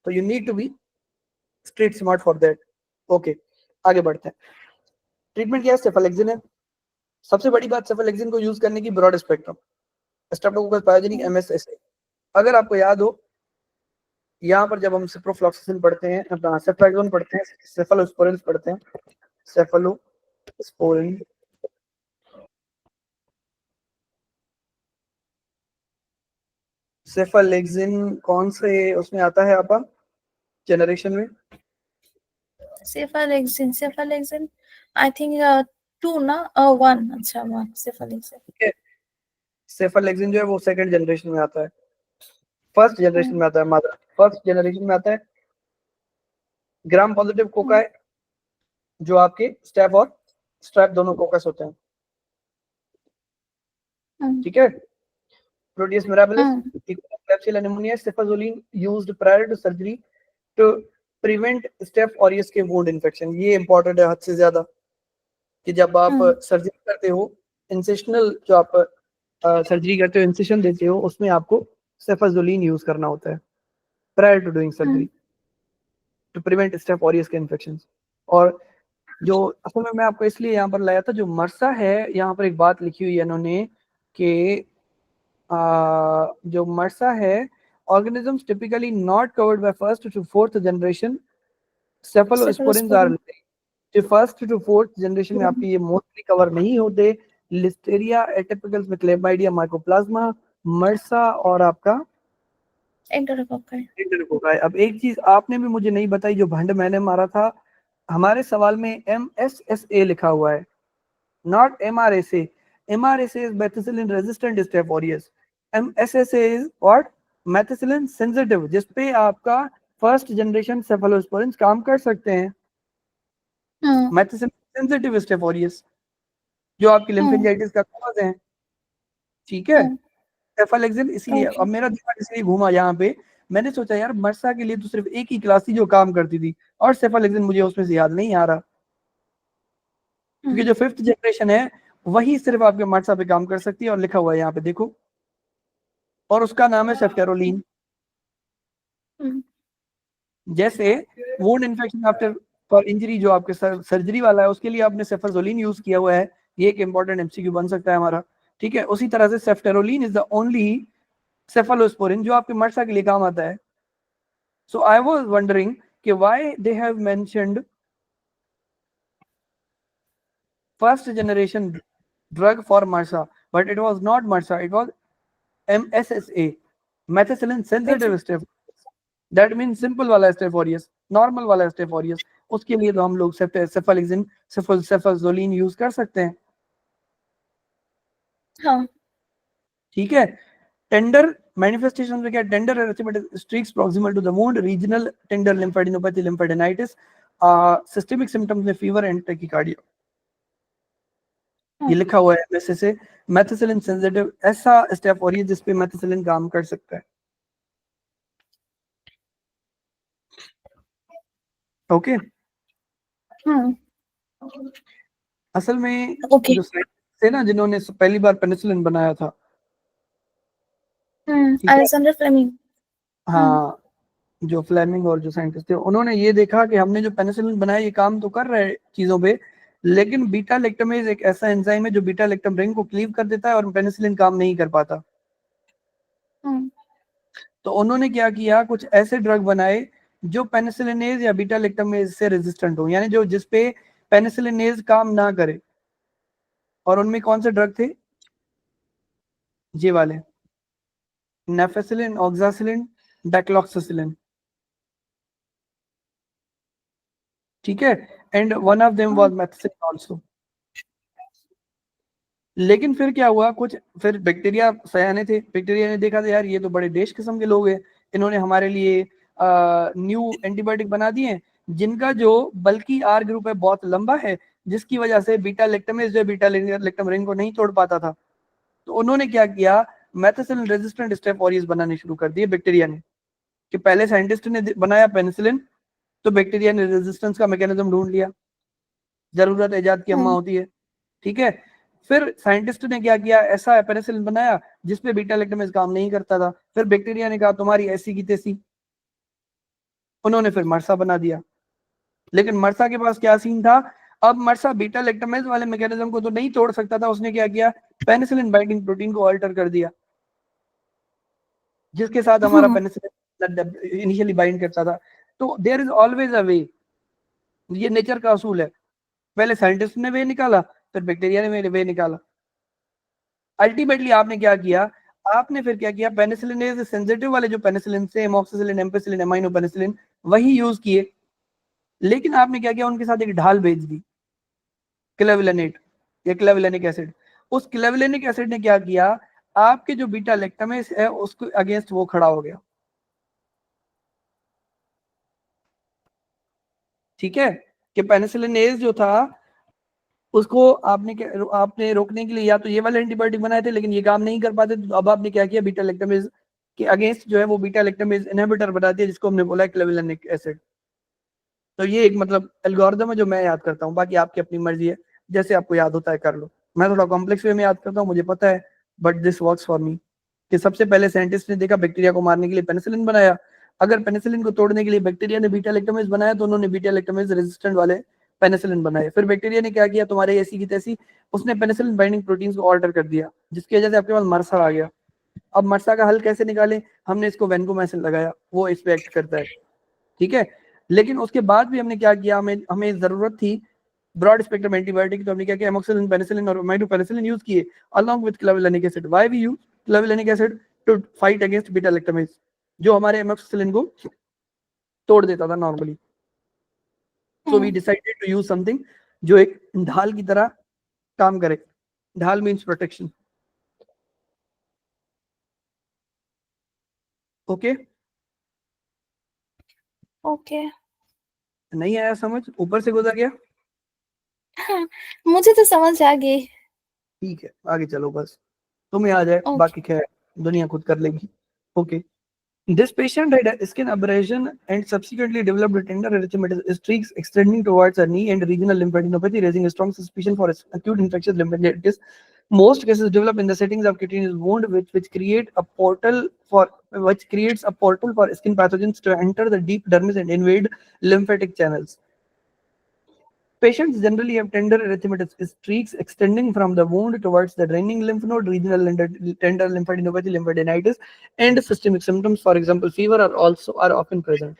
Speaker 1: तो you need to be street smart for that. Okay, आगे बढ़ते हैं। ट्रीटमेंट क्या है, सेफालेक्सिन है। सबसे बड़ी बात सेफालेक्सिन को यूज करने की, ब्रॉड स्पेक्ट्रम, स्ट्रेप्टोकोकस पायजेनिक, एमएसएसए। अगर आपको याद हो, यहाँ पर जब हम सिप्रोफ्लॉक्सासिन पढ़ते हैं, अपना सेफ्लैक्सोन पढ़ते हैं, सेफालोस्पोरिन पढ़ते हैं, सेफालोस्पोरिन, सेफालेक्सिन कौन से उसमें आता है आपका जनरेशन में?
Speaker 2: Cephalexin I think 2 ना 1, अच्छा 1 cephalexin।
Speaker 1: सेफालेक्सिन जो है वो सेकंड जनरेशन में आता है, फर्स्ट जनरेशन में आता है, मादर फर्स्ट जनरेशन में आता है। ग्राम पॉजिटिव कोका है, जो आपके स्टेप और स्ट्रैप दोनों कोकस होते हैं। ठीक है, proteus mirabilis, klebsiella pneumonia, cefazolin used prior to surgery to prevent staph aureus के वुंड इन्फेक्शन। ये इंपॉर्टेंट है हद से ज्यादा, कि जब आप सर्जरी करते हो, इंसेशनल जो आप सर्जरी करते हो, इंसेशन देते हो, उसमें आपको सेफाजोलिन यूज करना होता है prior to doing surgery to prevent staph aureus के इन्फेक्शन। और जो असल में मैं आपको इसलिए यहाँ पर लाया था, जो मरसा है, यहाँ पर एक बात लिखी हुई है इन्होंने कि जो मरसा है, organisms typically not covered by first to fourth generation cephalosporins are जो फर्स्ट टू फोर्थ जनरेशन में आपकी ये मोस्टली कवर नहीं होते। लिस्टेरिया एटिपिकल्स में क्लेमाइडिया माइकोप्लाज्मा, मरसा और आपका एंटेरोकोकाई। अब एक चीज आपने भी मुझे नहीं बताई, जो भंड मैंने मारा था, हमारे सवाल में MSSA लिखा हुआ है, not MRSA। MRSA is methicillin resistant staph aureus, MSSA is what, methicillin sensitive, जिसपे आपका फर्स्ट जनरेशन सेफालोस्पोरिन्स काम कर सकते हैं। methicillin sensitive staph aureus जो आपकी लिम्फेंजाइटिस का कॉज है। ठीक है, सेफालेक्सिन, इसलिए अब मेरा दिमाग इसलिए घूमा यहाँ पे, मैंने सोचा यार मरसा के लिए तो सिर्फ एक ही क्लास थी जो काम करती थी, और सेफालेक्सिन मुझे उसमें से याद नहीं आ रहा, क्योंकि जो फिफ्थ जनरेशन है वही सिर्फ आपके मरसा पे काम कर सकती है, और लिखा हुआ है यहाँ पे देखो, और उसका नाम है सेफ्टेरोलिन। जैसे wound infection after for injury, जो आपके सर्जरी वाला है, उसके लिए आपने सेफाजोलिन यूज किया हुआ है, ये एक इंपॉर्टेंट एमसीक्यू बन सकता है हमारा। ठीक है, उसी तरह से सेफ्टेरोलिन इज द ओनली सेफालोस्पोरिन जो आपके मर्सा के लिए काम आता है. सो आई वाज वंडरिंग कि why they have mentioned first generation drug for MRSA, but it was not MRSA, it was MSSA, methicillin sensitive staph. That means simple वाला Staph aureus, normal वाला Staph aureus. उसके लिए तो हम लोग सेफालिक्सिन सेफाजोलिन use कर सकते हैं.
Speaker 2: हाँ.
Speaker 1: ठीक है. टेंडर मैनिफेस्टेशन में क्या, tender erythematous streaks proximal to the wound, regional tender lymphadenopathy lymphadenitis, systemic symptoms में फीवर एंड टैकीकार्डिया. ये लिखा हुआ है एमएसए से. मेथिसिलिन सेंसिटिव ऐसा स्टेप और ये जिस पे मेथिसिलिन काम कर सकता है. ओके. असल में
Speaker 2: ओके.
Speaker 1: जो साइंटिस्ट थे ना जिन्होंने पहली बार पेनिसिलिन बनाया था, ठीक है,
Speaker 2: अलेक्जेंडर फ्लेमिंग.
Speaker 1: हाँ, जो फ्लेमिंग और जो साइंटिस्ट थे उन्होंने ये देखा कि हमने जो पेनिसिलिन बनाया ये काम तो कर रहा है चीजों पे, लेकिन बीटा लैक्टमेज एक ऐसा एंजाइम है जो बीटा लैक्टम रिंग को क्लीव कर देता है और पेनिसिलिन काम नहीं कर पाता. तो उन्होंने क्या किया, कुछ ऐसे ड्रग बनाए जो पेनिसिलिनेज या बीटा लैक्टमेज से रेजिस्टेंट हो, यानी जो जिस पे पेनिसिलिनेज काम ना करे. और उनमें कौन से ड्रग थे, ये वाले, नेफेसिलिन, ऑक्सासिलिन, डाइक्लोक्सासिलिन. ठीक है. And one of them was methicillin also. लेकिन फिर क्या हुआ, कुछ फिर बैक्टीरिया सयाने थे, बैक्टीरिया ने देखा था यार ये तो बड़े देश किस्म के लोग हैं, इन्होंने हमारे लिए न्यू एंटीबायोटिक बना दिए जिनका जो बल्कि आर ग्रुप है बहुत लंबा है, जिसकी वजह से बीटा लैक्टमेज जो बीटा लैक्टम रिंग को नहीं तोड़ पाता था. तो उन्होंने क्या किया, मेथिसिलिन रेजिस्टेंट स्टेफ ऑरियस बनाने शुरू कर दिए बैक्टीरिया ने. कि पहले साइंटिस्ट ने बनाया पेनिसिलिन, तो बैक्टीरिया ने रेजिस्टेंस का मैकेनिज्म ढूंढ लिया, जरूरत इजाद की अम्मा होती है. ठीक है. फिर साइंटिस्ट ने क्या किया, ऐसा पेनिसिलिन बनाया जिसपे बीटा लैक्टमेज काम नहीं करता था. फिर बैक्टीरिया ने कहा तुम्हारी ऐसी की तैसी, उन्होंने फिर मरसा बना दिया. लेकिन मरसा के पास क्या सीन था, अब मरसा बीटा लैक्टमेज वाले मैकेनिज्म को तो नहीं तोड़ सकता था, उसने क्या किया, पेनिसिलिन बाइंडिंग प्रोटीन को अल्टर कर दिया, जिसके साथ हमारा पेनिसिलिन इनिशियली बाइंड करता था. तो देयर इज ऑलवेज अ वे, ये नेचर का असूल है. पहले साइंटिस्ट ने वे निकाला, फिर बैक्टीरिया ने वे निकाला. अल्टीमेटली आपने क्या किया, आपने फिर क्या किया, पेनिसिलिन सेंसिटिव वाले जो पेनिसिलिन से एमॉक्सिसिलिन, एम्पेसिलिन, एमाइनो पेनिसिलिन वही यूज किए. लेकिन आपने क्या किया, उनके साथ एक ढाल भेज दी, क्लेविलेनेट या क्लेविलेनिक एसिड. उस क्लेविलेनिक एसिड ने क्या किया, आपके जो बीटा लैक्टमेज है उसको अगेंस्ट वो खड़ा हो गया. ठीक है. कि पेनिसिलिनेज जो था उसको आपने रोकने के लिए या तो ये वाले एंटीबायोटिक बनाए थे, लेकिन ये काम नहीं कर पाते. तो अब आपने क्या किया, बीटा लैक्टमेज के अगेंस्ट जो है वो बीटा लैक्टमेज इनहिबिटर बना दिया, जिसको हमने बोला क्लेविलेनिक एसिड. तो ये एक मतलब एल्गोरिथम है जो मैं याद करता हूँ, बाकी आपकी अपनी मर्जी है, जैसे आपको याद होता है कर लो. मैं थोड़ा कॉम्प्लेक्स वे में याद करता हूँ, मुझे पता है, but this works for me. कि सबसे पहले साइंटिस्ट ने देखा बैक्टीरिया को मारने के लिए पेनिसिलिन बनाया, अगर पेनिसिलिन को तोड़ने के लिए बैक्टीरिया ने बीटा लैक्टमेज बनाया तो उन्होंने बीटा लैक्टमेज रेजिस्टेंट वाले पेनिसिलिन बनाए. फिर बैक्टीरिया ने क्या किया, तुम्हारे ऐसी की तैसी, उसने पेनिसिलिन बाइंडिंग प्रोटीन्स को ऑल्टर कर दिया, जिसकी वजह से आपके पास मरसा आ गया. अब मरसा का हल कैसे निकाले, हमने इसको वेंकोमाइसिन लगाया, वो इस पे एक्ट करता है. ठीक है. लेकिन उसके बाद भी हमने क्या किया, हमें हमें जरूरत थी ब्रॉड स्पेक्ट्रम एंटीबायोटिक, तो हमने क्या किया, एमोक्सिलिन, पेनिसिलिन और माइडोपेनिसिलिन यूज किए along with clavulanic acid. Why we use clavulanic acid to fight against beta lactamase, जो हमारे एमोक्सिलिन को तोड़ देता था normally. So we decided to use something जो एक ढाल की तरह काम करे. ढाल मींस प्रोटेक्शन. ओके.
Speaker 2: ओके.
Speaker 1: नहीं आया समझ, ऊपर से गुजर गया.
Speaker 2: मुझे तो समझ आ गई.
Speaker 1: ठीक है, आगे चलो, बस तुम्हें आ जाए, बाकी क्या है दुनिया खुद कर लेगी. Okay. This patient had a skin abrasion and subsequently developed tender erythematous streaks extending towards her knee and regional lymphadenopathy, raising a strong suspicion for acute infectious lymphadenitis. Most cases develop in the settings of cutaneous wound, which creates a portal for skin pathogens to enter the deep dermis and invade lymphatic channels. Patients generally have tender erythematous streaks extending from the wound towards the draining lymph node, regional tender lymphadenopathy, lymphadenitis, and systemic symptoms, for example, fever, are often present.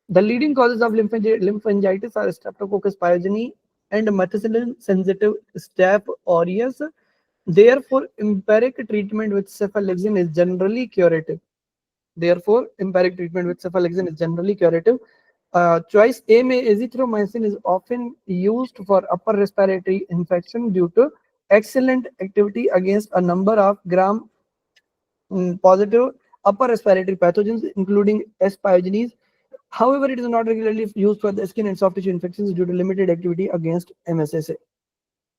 Speaker 1: The leading causes of lymphangitis are Streptococcus pyogenes and methicillin-sensitive Staph aureus. Therefore, empiric treatment with cephalexin is generally curative. Choice A में azithromycin is often used for upper respiratory infection due to excellent activity against a number of gram-positive upper respiratory pathogens, including S. pyogenes. However, it is not regularly used for the skin and soft tissue infections due to limited activity against MSSA.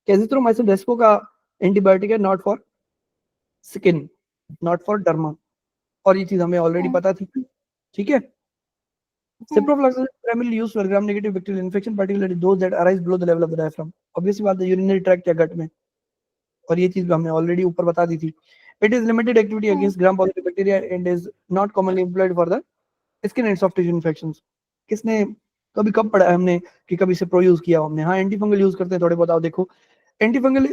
Speaker 1: Azithromycin रेस्को का antibiotic है, not for skin, not for derma, और ये चीज हमें already पता थी. ठीक है. Ciprofloxacin is primarily used for gram-negative bacterial infection, particularly those that arise below the level of the diaphragm. Obviously, बात है urinary tract या gut में, और ये चीज हमने ऑलरेडी ऊपर बता दी थी. It is limited activity against gram-positive bacteria and is not commonly employed for the skin and soft tissue infections. किसने कभी कब पढ़ा है हमने कि कभी से प्रो यूज किया हमने? हाँ, एंटीफंगल यूज करते हैं थोड़े बहुत. आओ देखो, antifungal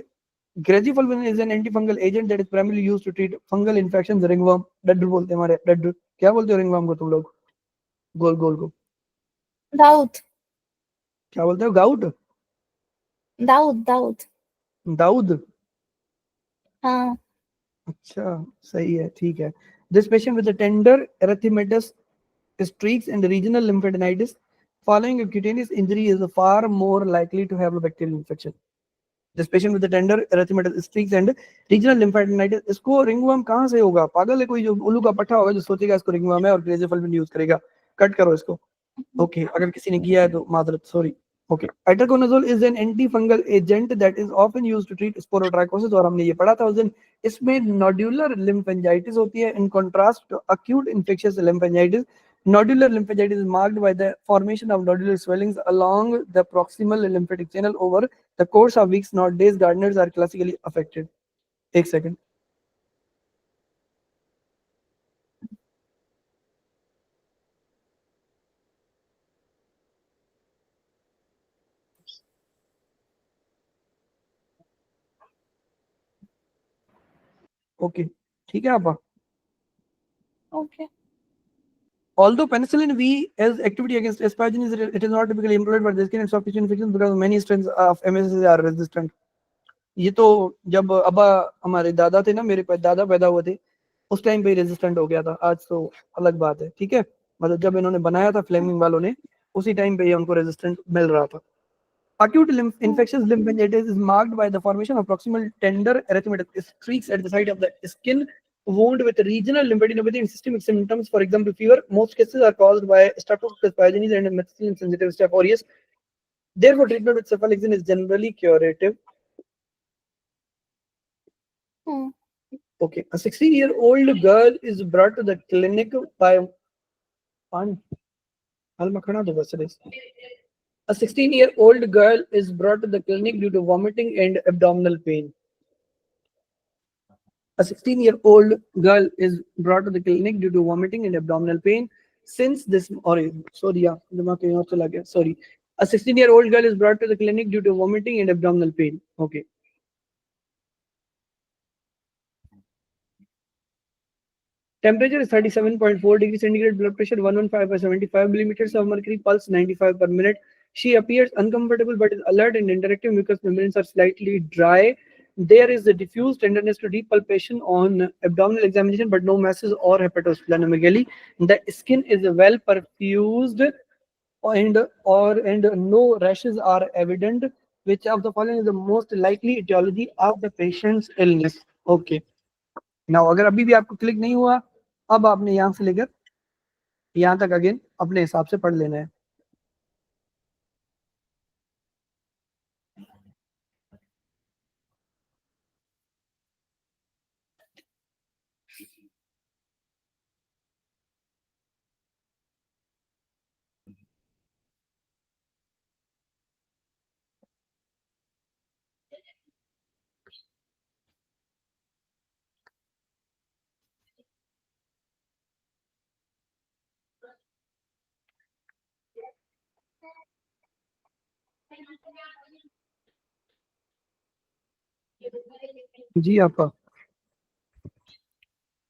Speaker 1: ग्रेजिफोल्विन is an antifungal agent that is primarily used to treat fungal infections. Ringworm, डड्डू बोलते हैं हमारे. डड्डू क्या बोलते हो रिंगवर्म को तुम लोग? गोल गोल को
Speaker 2: दाऊद.
Speaker 1: क्या बोलते हो? गाउट?
Speaker 2: दाऊद. दाऊद.
Speaker 1: दाऊद.
Speaker 2: हाँ.
Speaker 1: अच्छा, सही है, ठीक है. This patient with a tender erythematous streaks and regional lymphadenitis following a cutaneous injury is far more likely to have a bacterial infection. This patient with a tender erythematous streaks and regional lymphadenitis, इसको ringworm कहाँ से होगा? पागल है कोई जो उल्लू का पट्टा होगा जो सोचेगा इसको रिंगवर्म है और ग्रेजिफोल्विन यूज करेगा. कट करो इसको. ओके, अगर किसी ने किया है तो मादरत, sorry. Okay, itraconazole is an antifungal agent that is often used to treat sporotrichosis, और हमने ये पढ़ा था उस दिन. इसमें nodular lymphangitis होती है. In contrast to acute infectious lymphangitis, nodular lymphangitis is marked by the formation of nodular swellings along the proximal lymphatic channel over the course of weeks, not days. Gardeners are classically affected. एक second. Okay, ठीक है आपा.
Speaker 2: Okay.
Speaker 1: Although penicillin V has activity against asparaginase, it is not typically employed for the skin and soft tissue infections because many strains of MSS are resistant. ये तो जब अब्बा हमारे दादा थे ना, मेरे दादा पैदा हुए थे उस टाइम पे रेजिस्टेंट हो गया था. आज तो अलग बात है. ठीक है, मतलब जब इन्होंने बनाया था फ्लेमिंग वालों ने, उसी टाइम पे ये उनको रेजिस्टेंट मिल रहा था. Acute infectious lymphangitis is marked by the formation of proximal tender erythematous streaks at the site of the skin wound with regional lymphadenopathy and systemic symptoms. For example, fever. Most cases are caused by Streptococcus pyogenes and methicillin-sensitive Staph aureus. Therefore, treatment with cephalexin is generally curative. Okay, a 16-year-old girl is brought to the clinic by A 16-year-old girl is brought to the clinic due to vomiting and abdominal pain. A 16-year-old girl is brought to the clinic due to vomiting and abdominal pain. Since this, sorry, sorry. A 16-year-old girl is brought to the clinic due to vomiting and abdominal pain. Okay. Temperature is 37.4 degrees centigrade, blood pressure 115 by 75 millimeters of mercury, pulse 95 per minute. She appears uncomfortable but is alert and interactive. Mucous membranes are slightly dry. There is a diffuse tenderness to deep palpation on abdominal examination, but no masses or hepatosplenomegaly. The skin is well perfused and no rashes are evident. Which of the following is the most likely etiology of the patient's illness? Okay. Now, अगर अभी भी आपको click नहीं हुआ, अब आपने यहाँ से लेकर यहाँ तक अगेन अपने हिसाब से पढ़ लेना है. जी आपा,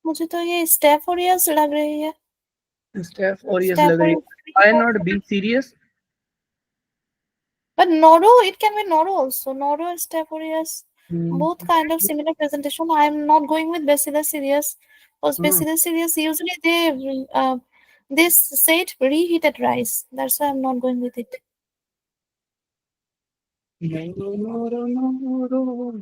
Speaker 2: मुझे तो ये स्टेफ ऑरियस लग रही है।
Speaker 1: स्टेफ ऑरियस
Speaker 2: स्टेफ
Speaker 1: लग रही है। I not be serious.
Speaker 2: But Noro, it can be Noro also. Noro and Staph aureus, both kind of similar presentation. I am not going with Bacillus cereus. Because Bacillus cereus usually they said reheated rice. That's why I'm not going with it.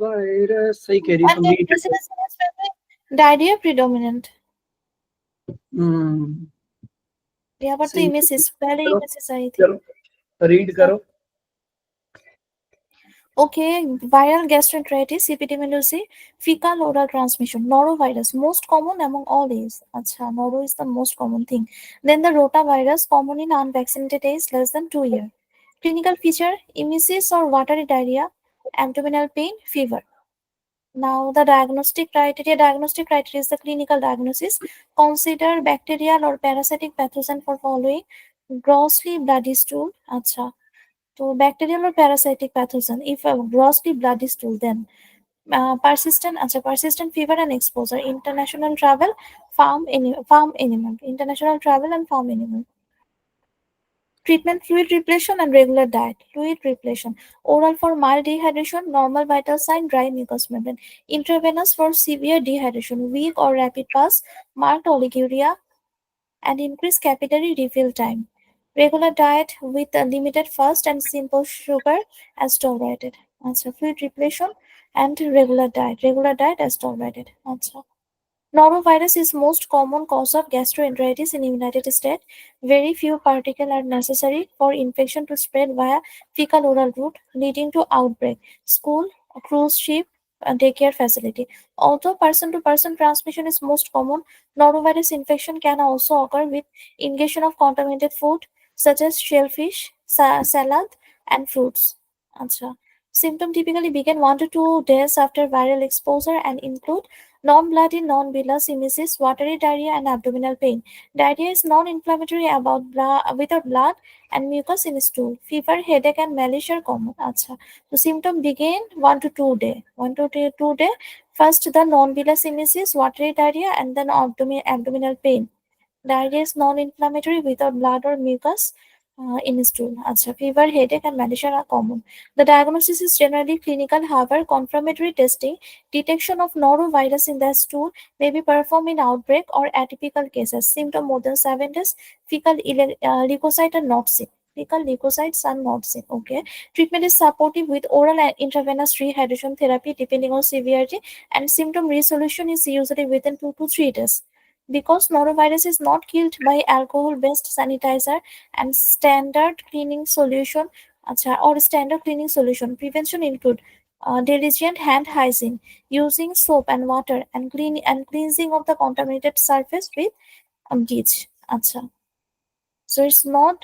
Speaker 1: Virus सही कह रही है
Speaker 2: And
Speaker 1: तुम।
Speaker 2: then Bacillus cereus will be diarrhea predominant. Yeah, but the
Speaker 1: सही
Speaker 2: image is पहले
Speaker 1: करो,
Speaker 2: image is आई थी.
Speaker 1: चलो रीड करो।
Speaker 2: Okay, viral gastroenteritis, epidemiology, fecal oral transmission, norovirus, most common among all these. Acha, noro is the most common thing. Then the rotavirus, common in unvaccinated age less than 2 years. Clinical feature, emesis or watery diarrhea, abdominal pain, fever. Now the diagnostic criteria is the clinical diagnosis. Consider bacterial or parasitic pathogen for following grossly bloody stool. Acha. So bacterial or parasitic pathogen, if a grossly bloody stool, then persistent fever and exposure, international travel, farm animal, international travel and farm animal. Treatment, fluid repletion and regular diet. Fluid repletion, oral for mild dehydration, normal vital sign, dry mucous membrane. Intravenous for severe dehydration, weak or rapid pass, marked oliguria, and increase capillary refill time. Regular diet with a limited fast and simple sugar as tolerated. Answer, fluid repletion and regular diet as tolerated. Answer. Norovirus is most common cause of gastroenteritis in the United States. Very few particles are necessary for infection to spread via fecal-oral route, leading to outbreak. School, cruise ship, and daycare facility. Although person-to-person transmission is most common, norovirus infection can also occur with ingestion of contaminated food such as shellfish, salad, and fruits. Acha. Symptoms typically begin 1 to 2 days after viral exposure and include non-bloody, non-villous emesis, watery diarrhea, and abdominal pain. Diarrhea is non-inflammatory without blood and mucus in stool. Fever, headache, and malaise are common. Acha. The symptom begin 1 to 2 day. 2 day. First, the non-villous emesis, watery diarrhea, and then abdominal pain. Diarrhea is non-inflammatory without blood or mucus in stool. Acha. Fever, headache, and malaise are common. The diagnosis is generally clinical. However, confirmatory testing, detection of norovirus in the stool may be performed in outbreak or atypical cases. Symptom more than 7 days. Leukocytes are not seen. Fecal leukocytes are not seen. Okay. Treatment is supportive with oral and intravenous rehydration therapy depending on severity, and symptom resolution is usually within 2 to 3 days. Because norovirus is not killed by alcohol-based sanitizer and standard cleaning solution, prevention include diligent hand hygiene, using soap and water, and cleansing of the contaminated surface with bleach. Acha. So it's not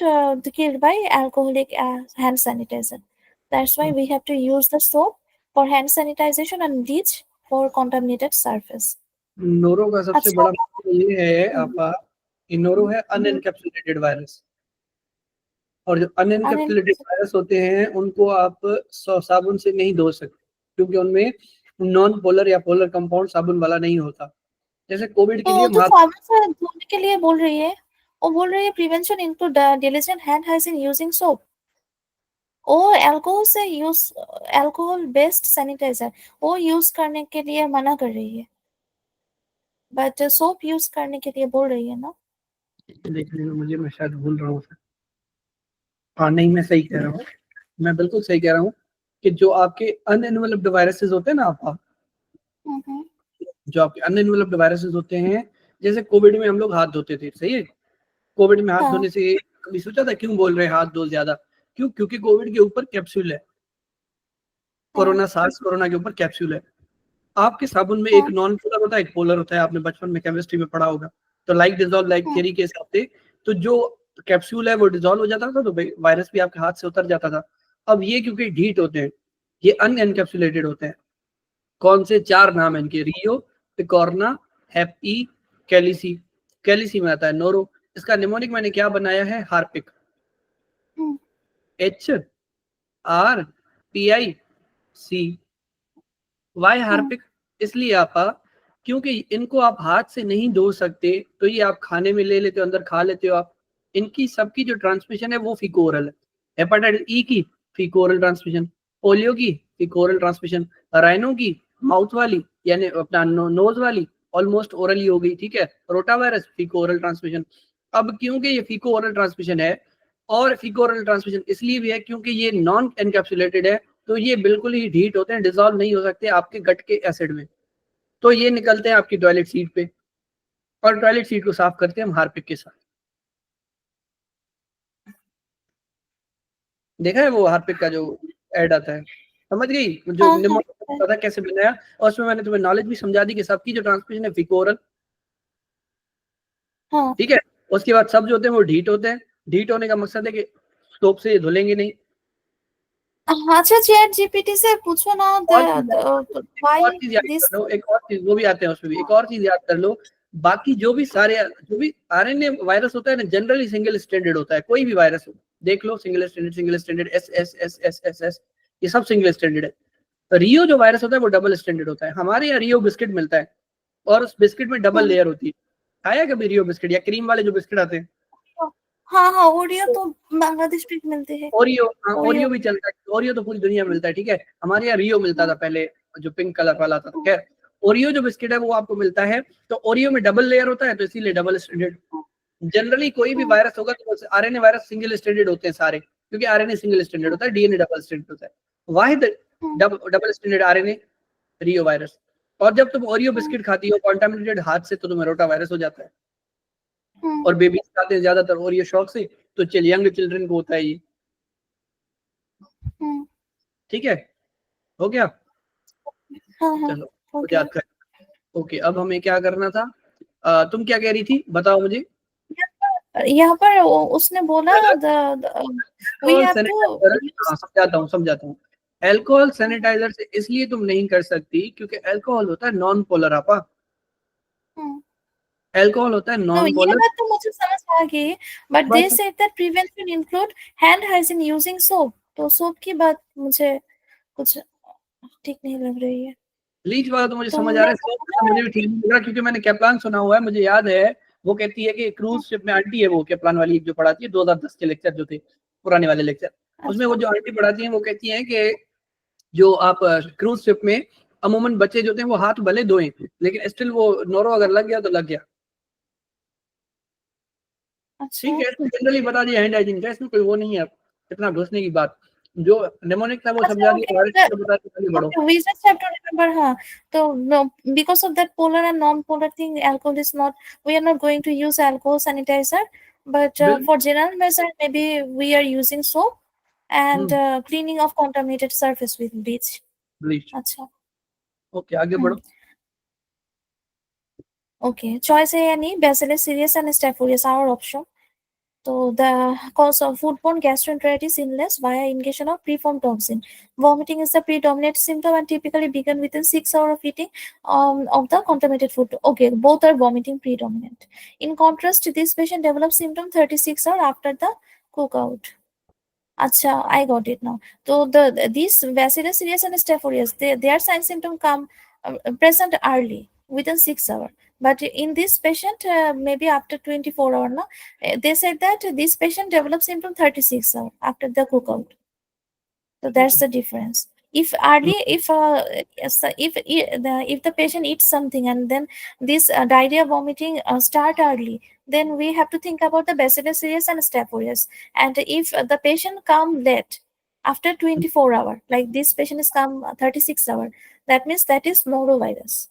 Speaker 2: killed by alcoholic hand sanitizer. That's why we have to use the soap for hand sanitization and bleach for contaminated surface.
Speaker 1: Noro का सबसे
Speaker 2: अच्छा,
Speaker 1: बड़ा ये है आपा, कि noro है अनएनकैप्सुलेटेड virus, और जो अनएनकैप्सुलेटेड वायरस होते हैं उनको आप साबुन से नहीं धो सकते, क्योंकि उनमें नॉन पोलर या पोलर कंपाउंड साबुन वाला नहीं होता। जैसे कोविड के लिए
Speaker 2: तो साबुन से धोने के लिए बोल रही है, वो बोल रही है prevention include diligent hand hygiene using soap. Or alcohol से यूज, अल्कोहल बेस्ड सैनिटाइजर वो यूज करने के लिए मना कर रही है, बट सोप यूज करने के लिए बोल रही है ना।
Speaker 1: देखने में मुझे, मैं शायद भूल रहा हूँ। हाँ नहीं, मैं सही कह रहा हूँ, मैं बिल्कुल सही कह रहा हूँ कि जो आपके अनएनवेलप्ड वायरसेस होते हैं ना आपा, जो आपके अनएनवेलप्ड वायरसेस होते हैं, जैसे कोविड में हम लोग हाथ धोते थे, सही है। कोविड में हाथ धोने से कभी सोचा था क्यों बोल रहे हैं हाथ धो ज्यादा? क्यों? क्योंकि कोविड के ऊपर कैप्सूल है, कोरोना सार्स कोरोना के ऊपर कैप्सूल है। आपके साबुन में एक नॉन पोलर होता है, एक पोलर होता है, आपने बचपन में केमिस्ट्री में पढ़ा होगा। तो लाइक डिजॉल्व लाइक थियरी के हिसाब से तो जो कैप्सूल है वो डिजॉल्व हो जाता था, तो वायरस भी आपके हाथ से उतर जाता था। अब ये क्योंकि ढीट होते हैं, ये अनएनकैप्सुलेटेड होते हैं। कौन से 4 नाम है इनके? रियो, पिकॉर्ना, हैप्पी, कैलिसी। कैलिसी में आता है नोरो। इसका निमोनिक मैंने क्या बनाया है? Harpic, H HARPIC। Why Harpic? इसलिए आपा क्योंकि इनको आप हाथ से नहीं धो सकते, तो ये आप खाने में ले लेते हो, अंदर खा लेते हो आप। इनकी सबकी जो ट्रांसमिशन है वो फीकोरल है। हेपेटाइटिस ई की फीकोरल ट्रांसमिशन, पोलियो की फीकोरल ट्रांसमिशन, राइनो की माउथ वाली यानी अपना नोज वाली ऑलमोस्ट ओरली हो गई, ठीक है। Rota virus फीको oral transmission. अब क्योंकि ये फीको ओरल ट्रांसमिशन है, और फीको ओरल ट्रांसमिशन इसलिए भी है क्योंकि ये नॉन एनकैप्सुलेटेड है, तो ये बिल्कुल ही ढीट होते हैं, डिजोल्व नहीं हो सकते आपके गट के एसिड में, तो ये निकलते हैं आपकी टॉयलेट सीट पे, और टॉयलेट सीट को साफ करते हैं हम हार्पिक के साथ। देखा है वो हार्पिक का जो ऐड आता है, समझ गई जो
Speaker 2: हाँ
Speaker 1: निमोनिया पता कैसे बनाया, और उसमें मैंने तुम्हें नॉलेज भी समझा दी कि सबकी जो ट्रांसमिशन है फिकोरल,
Speaker 2: हाँ
Speaker 1: ठीक है। उसके बाद सब जो होते हैं वो ढीट होते हैं। ढीट होने का मकसद है कि सोप से धुलेंगे नहीं।
Speaker 2: अच्छा, चैट जीपीटी से पूछो ना
Speaker 1: और चीज
Speaker 2: व्हाई
Speaker 1: और चीज याद
Speaker 2: दिस।
Speaker 1: कर लो, एक और चीज वो भी आते हैं उसमें भी, एक और चीज याद कर लो। बाकी जो भी सारे जो भी आरएनए वायरस होता है ना, जनरली सिंगल स्टैंडर्ड होता है, कोई भी वायरस हो देख लो, single standard S S S S S S, ये सब सिंगल स्टैंडर्ड है। रियो जो वायरस होता है वो डबल स्टैंडर्ड होता है। हमारे यहाँ रियो बिस्किट मिलता है, और उस बिस्किट में डबल लेयर होती है। खाया कभी रियो बिस्किट या क्रीम वाले जो बिस्किट आते हैं?
Speaker 2: हाँ हाँ, ओरियो तो बांग्लादेश पे मिलते हैं।
Speaker 1: ओरियो, हाँ
Speaker 2: ओरियो।
Speaker 1: ओरियो भी चलता है, ओरियो तो पूरी दुनिया में मिलता है, ठीक है। हमारे यहाँ रियो मिलता था पहले, जो पिंक कलर वाला था। खैर, ओरियो जो बिस्किट है वो आपको मिलता है, तो ओरियो में डबल लेयर होता है, तो इसीलिए डबल स्टैंडर्ड। जनरली कोई भी वायरस होगा तो आरएनए वायरस सिंगल स्टैंडर्ड होते हैं सारे, क्योंकि आरएनए सिंगल स्टैंडर्ड होता है, डीएनए डबल स्टैंडर्ड होता है। वाहिद डबल स्टैंडर्ड आरएनए रियो वायरस। और जब तुम ओरियो बिस्किट खाती हो कॉन्टामिनेटेड हाथ से, तो तुम्हें रोटा वायरस हो जाता है। और बेबीज खाते हैं ज्यादातर ओरियो शौक से, तो यंग चिल्ड्रन को होता है ये, ठीक है। हो गया?
Speaker 2: हाँ हाँ,
Speaker 1: चलो,
Speaker 2: हो
Speaker 1: मुझे
Speaker 2: गया।
Speaker 1: याद कर। ओके, अब हमें क्या करना था? तुम क्या कह रही थी, बताओ मुझे।
Speaker 2: यहाँ पर उसने बोला we
Speaker 1: alcohol
Speaker 2: have to.
Speaker 1: Sanitiser, हाँ समझाता हूँ। अल्कोहल सैनिटाइजर से इसलिए तुम नहीं कर सकती क्योंकि अल्कोहल होता है नॉन पोलर आपा। अल्कोहल होता है
Speaker 2: नो,
Speaker 1: नॉन
Speaker 2: ये
Speaker 1: पोलर।
Speaker 2: बात तो मुझे समझ आ गई, बट दे
Speaker 1: बस
Speaker 2: said that prevention include hand hygiene using soap, तो सोप की बात मुझे कुछ ठीक नहीं लग रही है।
Speaker 1: ब्लीच वाला तो मुझे
Speaker 2: तो
Speaker 1: समझ आ रहा
Speaker 2: मैं
Speaker 1: है, सोप वाला मुझे भी ठीक नहीं लग रहा, क्योंकि मैंने कैप्लान सुना हुआ है, मुझे याद है। वो कहती है कि क्रूज शिप में आंटी है वो कैप्लान वाली जो पढ़ाती है, 2010 के लेक्चर जो थे, पुराने वाले लेक्चर, उसमें वो
Speaker 2: अच्छा।
Speaker 1: जो आंटी पढ़ाती है वो कहती है कि जो आप क्रूज शिप में अमूमन बच्चे जो थे वो हाथ भले धोएं, लेकिन स्टिल वो नोरो अगर लग गया तो लग गया,
Speaker 2: अच्छा।
Speaker 1: ठीक है। इसमें जनरली बता दिया हैंड हाइजीन का, इसमें कोई वो नहीं है इतना घुसने की बात। जो निमोनिक था वो
Speaker 2: अच्छा,
Speaker 1: समझा दिया,
Speaker 2: ओके।
Speaker 1: वायरस का बता दिया, आगे बढ़ो।
Speaker 2: Okay, we just have to remember, हाँ, तो no, because of that polar and non-polar thing, alcohol is not. We are not going to use alcohol sanitizer, but
Speaker 1: bill
Speaker 2: for general measure, maybe we are using soap and cleaning of contaminated surface with bleach.
Speaker 1: Bleach.
Speaker 2: अच्छा।
Speaker 1: Okay, आगे बढ़ो।
Speaker 2: Okay, choice A and E, Bacillus cereus and Staph aureus, our option. So the cause of foodborne gastroenteritis illness via ingestion of preformed toxin. Vomiting is the predominant symptom and typically begin within 6 hours of eating of the contaminated food. Okay, both are vomiting predominant. In contrast, this patient develops symptom 36 hours after the cookout. Acha, I got it now. So these Bacillus cereus and Staph aureus, their sign symptom come present early within 6 hours. But in this patient, maybe after 24 hours, no, they said that this patient develops symptom 36 hours after the cookout. So that's the difference. If early, yes, if the patient eats something and then this diarrhea vomiting start early, then we have to think about the Bacillus cereus and Staph aureus. And if the patient come late after 24 hours, like this patient is come 36 hours, that means that is norovirus.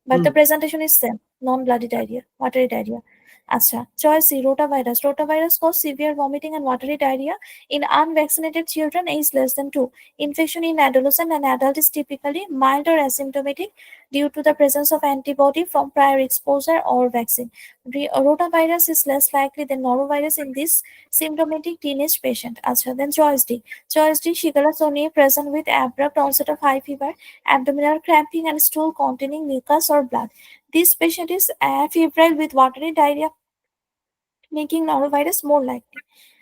Speaker 2: But the presentation is same, non-bloody diarrhea, watery diarrhea. Acha, choice C, rotavirus. Rotavirus cause severe vomiting and watery diarrhea in unvaccinated children aged less than 2. Infection in adolescent and adult is typically mild or asymptomatic due to the presence of antibody from prior exposure or vaccine. Rotavirus is less likely than norovirus in this symptomatic teenage patient. Acha, then choice D. Choice D, Shigella sonnei present with abrupt onset of high fever, abdominal cramping, and stool containing mucus or blood. This patient is febrile with watery diarrhea, making norovirus more likely.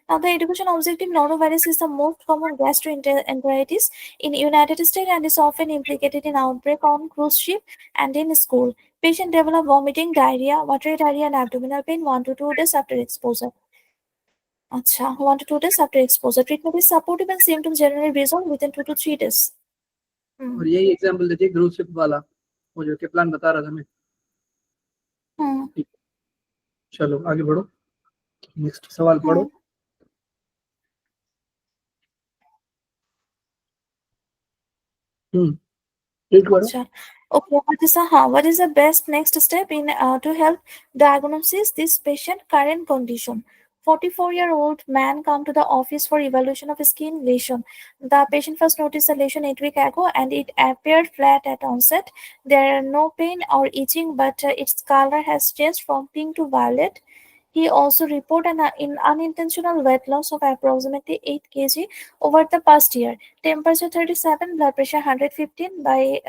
Speaker 2: Now, the education objective norovirus is the most common gastroenteritis in United States and is often implicated in outbreak on cruise ship and in school. Patient develop vomiting, diarrhea, watery diarrhea, and abdominal pain 1 to 2 days after exposure. Acha, 1 to 2 days after exposure. Treatment is supportive and symptoms generally resolve within 2 to 3 days.
Speaker 1: और यही example देते cruise ship वाला, वो जो plan बता रहा था मैं। चलो आगे बढ़ो, नेक्स्ट सवाल पढ़ो।
Speaker 2: Acha. Okay, what is the best next step in to help diagnosis this patient current condition? 44-year-old man come to the office for evaluation of skin lesion. The patient first noticed the lesion 8 weeks ago and it appeared flat at onset. There are no pain or itching, but its color has changed from pink to violet. He also reported an unintentional weight loss of approximately 8 kg over the past year. Temperature 37, blood pressure 115 by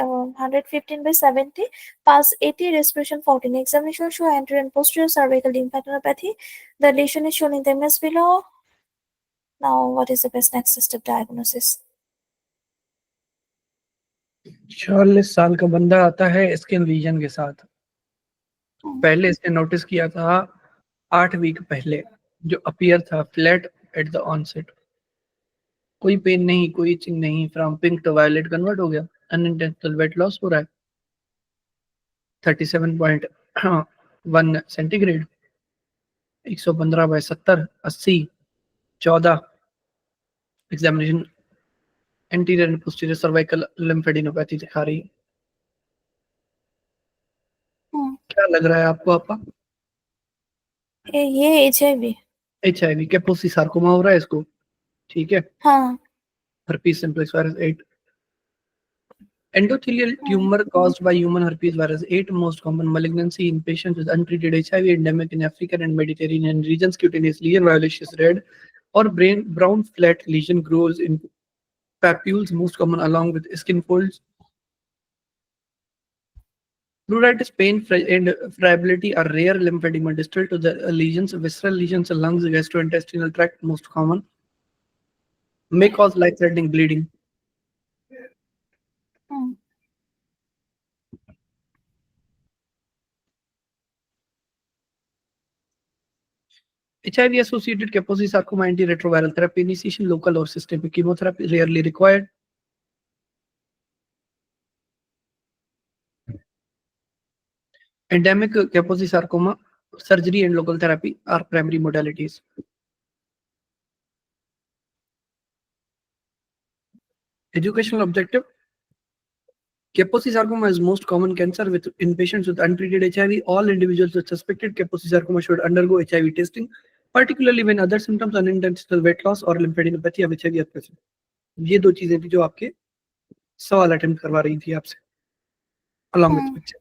Speaker 2: 70, pulse 80, respiration 14. Examination show anterior and posterior cervical lymphadenopathy. The lesion is shown in the image below. Now, what is the best next step diagnosis?
Speaker 1: 40 साल का बंदा आता है skin legion के साथ। पहले इसने notice किया था 8 वीक पहले, जो अपीयर था फ्लैट एट द ऑनसेट। कोई पेन नहीं, कोई इचिंग नहीं, from pink to violet convert हो गया। अनइंटेंशनल वेट लॉस हो रहा है 37.1 centigrade, 115 by 70, 80, 14। Examination anterior and posterior cervical lymphadenopathy दिखा रही है। क्या लग रहा है आपको आपका?
Speaker 2: ये
Speaker 1: HIV कैपोसी सार्कोमा हो रहा है इसको, ठीक है।
Speaker 2: हाँ।
Speaker 1: herpes simplex virus 8, endothelial tumor caused by human herpes virus 8, most common malignancy in patients with untreated HIV, endemic in African and Mediterranean regions. Cutaneous lesion, violaceous red or brown flat lesion grows in papules, most common along with skin folds. Pleuritis, pain, and friability are rare. Lymphedema distal to the lesions, visceral lesions, lungs, gastrointestinal tract, most common. May cause life-threatening bleeding. HIV-associated Kaposi sarcoma antiretroviral therapy initiation, local or systemic chemotherapy rarely required. Endemic Kaposi sarcoma, surgery and local therapy are primary modalities. Educational objective. Kaposi sarcoma is most common cancer in patients with untreated HIV. All individuals with suspected Kaposi sarcoma should undergo HIV testing, particularly when other symptoms, unintentional weight loss or lymphadenopathy of HIV are present. ये दो चीजें थी जो आपके सवाल attempt करवा रही थी आपसे, along with picture.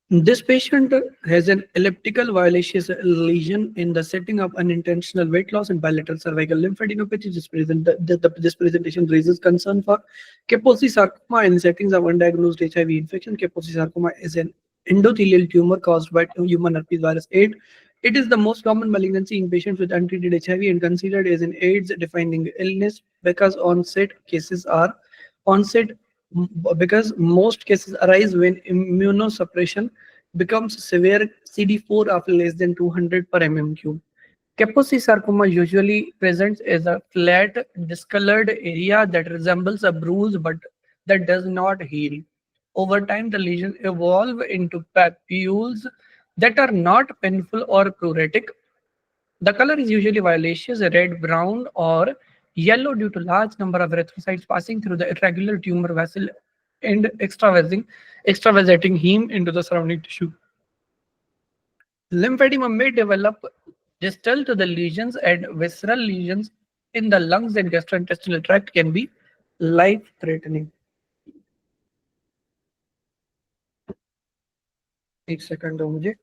Speaker 1: This patient has an elliptical violaceous lesion in the setting of unintentional weight loss and bilateral cervical lymphadenopathy. This presentation raises concern for Kaposi sarcoma in settings of undiagnosed HIV infection. Kaposi sarcoma is an endothelial tumor caused by human herpes virus 8. It is the most common malignancy in patients with untreated HIV and considered as an AIDS-defining illness because most cases arise when immunosuppression becomes severe. CD4 of less than 200 per mm3. Kaposi sarcoma usually presents as a flat, discolored area that resembles a bruise but that does not heal. Over time, the lesions evolve into papules that are not painful or pruritic. The color is usually violaceous, red, brown, or yellow due to large number of erythrocytes passing through the irregular tumor vessel and extravasating heme into the surrounding tissue. Lymphedema may develop distal to the lesions, and visceral lesions in the lungs and gastrointestinal tract can be life-threatening. एक second दो मुझे,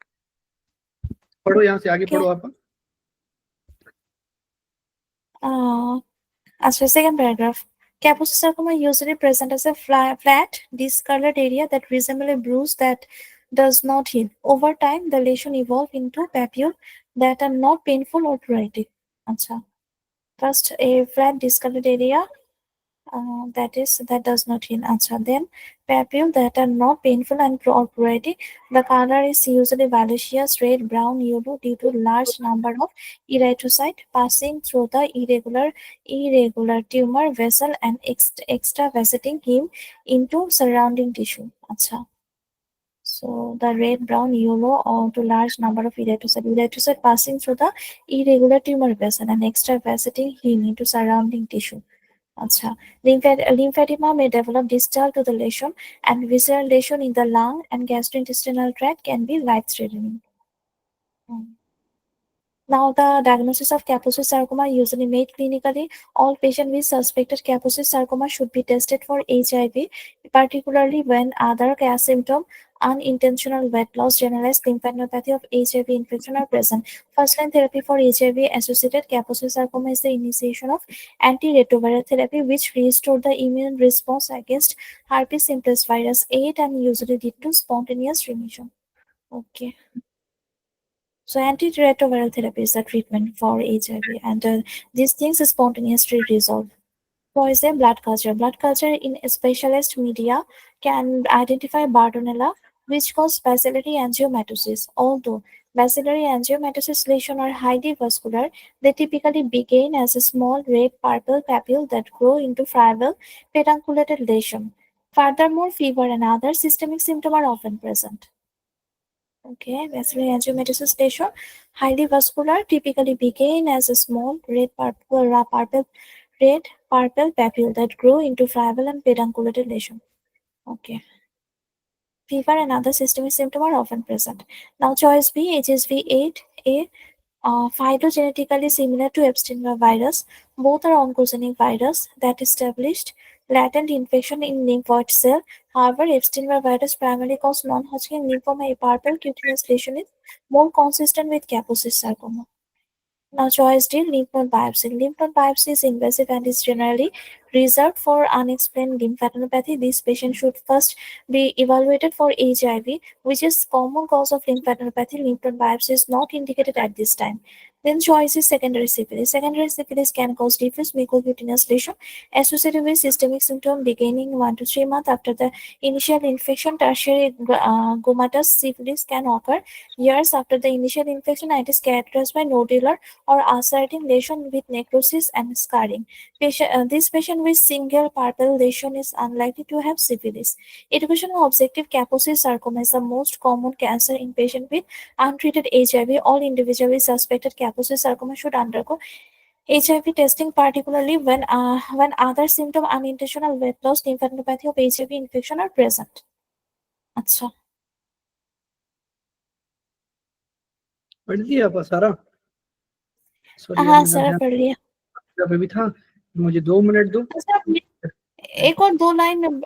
Speaker 1: पढ़ो यहाँ से आगे पढ़ो आप।
Speaker 2: As for second paragraph, Kaposi sarcoma usually present as a flat, discolored area that resembles a bruise that does not heal. Over time, the lesion evolves into papule that are not painful or pruritic. Acha. First, a flat discolored area that does not heal. Acha. Then papules that are not painful and or pruritic. The color is usually violaceous red, brown, yellow due to large number of erythrocytes passing through the irregular tumor vessel and extravasating him into surrounding tissue. Acha. So the red, brown, yellow, or to large number of erythrocyte passing through the irregular tumor vessel and extravasating heme into surrounding tissue. Acha. Lymphedema may develop distal to the lesion, and visceral lesion in the lung and gastrointestinal tract can be life-threatening. Now, the diagnosis of Kaposi sarcoma usually made clinically. All patients with suspected Kaposi sarcoma should be tested for HIV, particularly when other symptoms, unintentional weight loss, generalized lymphadenopathy of HIV infection are present. First-line therapy for HIV-associated Kaposi sarcoma is the initiation of antiretroviral therapy, which restores the immune response against herpes simplex virus 8 and usually lead to spontaneous remission. Okay. So antiretroviral therapy is the treatment for HIV, and these things spontaneously resolve. Poison blood culture. Blood culture in specialist media can identify Bartonella, which cause bacillary angiomatosis. Although bacillary angiomatosis lesions are highly vascular, they typically begin as a small red-purple papules that grow into friable pedunculated lesion. Furthermore, fever and other systemic symptoms are often present. Okay, bacillary angiomatosis lesion, highly vascular, typically begin as a small red purple papule that grow into friable and pedunculated lesion. Okay. Fever and other systemic symptoms are often present. Now, choice B, HSV-8A, phylogenetically similar to Epstein-Barr virus. Both are oncogenic virus that established latent infection in lymphoid cell. However, Epstein-Barr virus primarily causes non-Hodgkin lymphoma. A purple cutaneous lesion is more consistent with Kaposi sarcoma. Now, choice D, lymph node biopsy. Lymph node biopsy is invasive and is generally reserved for unexplained lymphadenopathy. This patient should first be evaluated for HIV, which is common cause of lymphadenopathy. Lymph node biopsy is not indicated at this time. Then choice is secondary syphilis. Secondary syphilis can cause diffuse mucocutaneous lesion associated with systemic symptom beginning 1 to 3 months after the initial infection. Tertiary gomatous syphilis can occur years after the initial infection and is characterized by nodular or ulcerating lesion with necrosis and scarring. This patient with single purple lesion is unlikely to have syphilis. Educational objective Kaposi sarcoma is the most common cancer in patients with untreated HIV. All individuals with suspected Kaposi sarcoma should undergo HIV testing, particularly when other symptom unintentional weight loss, lymphadenopathy of HIV infection are present. अच्छा
Speaker 1: पढ़ लिया आप सारा? Sorry
Speaker 2: हाँ
Speaker 1: मेरा
Speaker 2: sir
Speaker 1: ध्यान
Speaker 2: पढ़ लिया।
Speaker 1: पे भी था। मुझे 2 मिनट दो।
Speaker 2: अच्छा एक और दो लाइन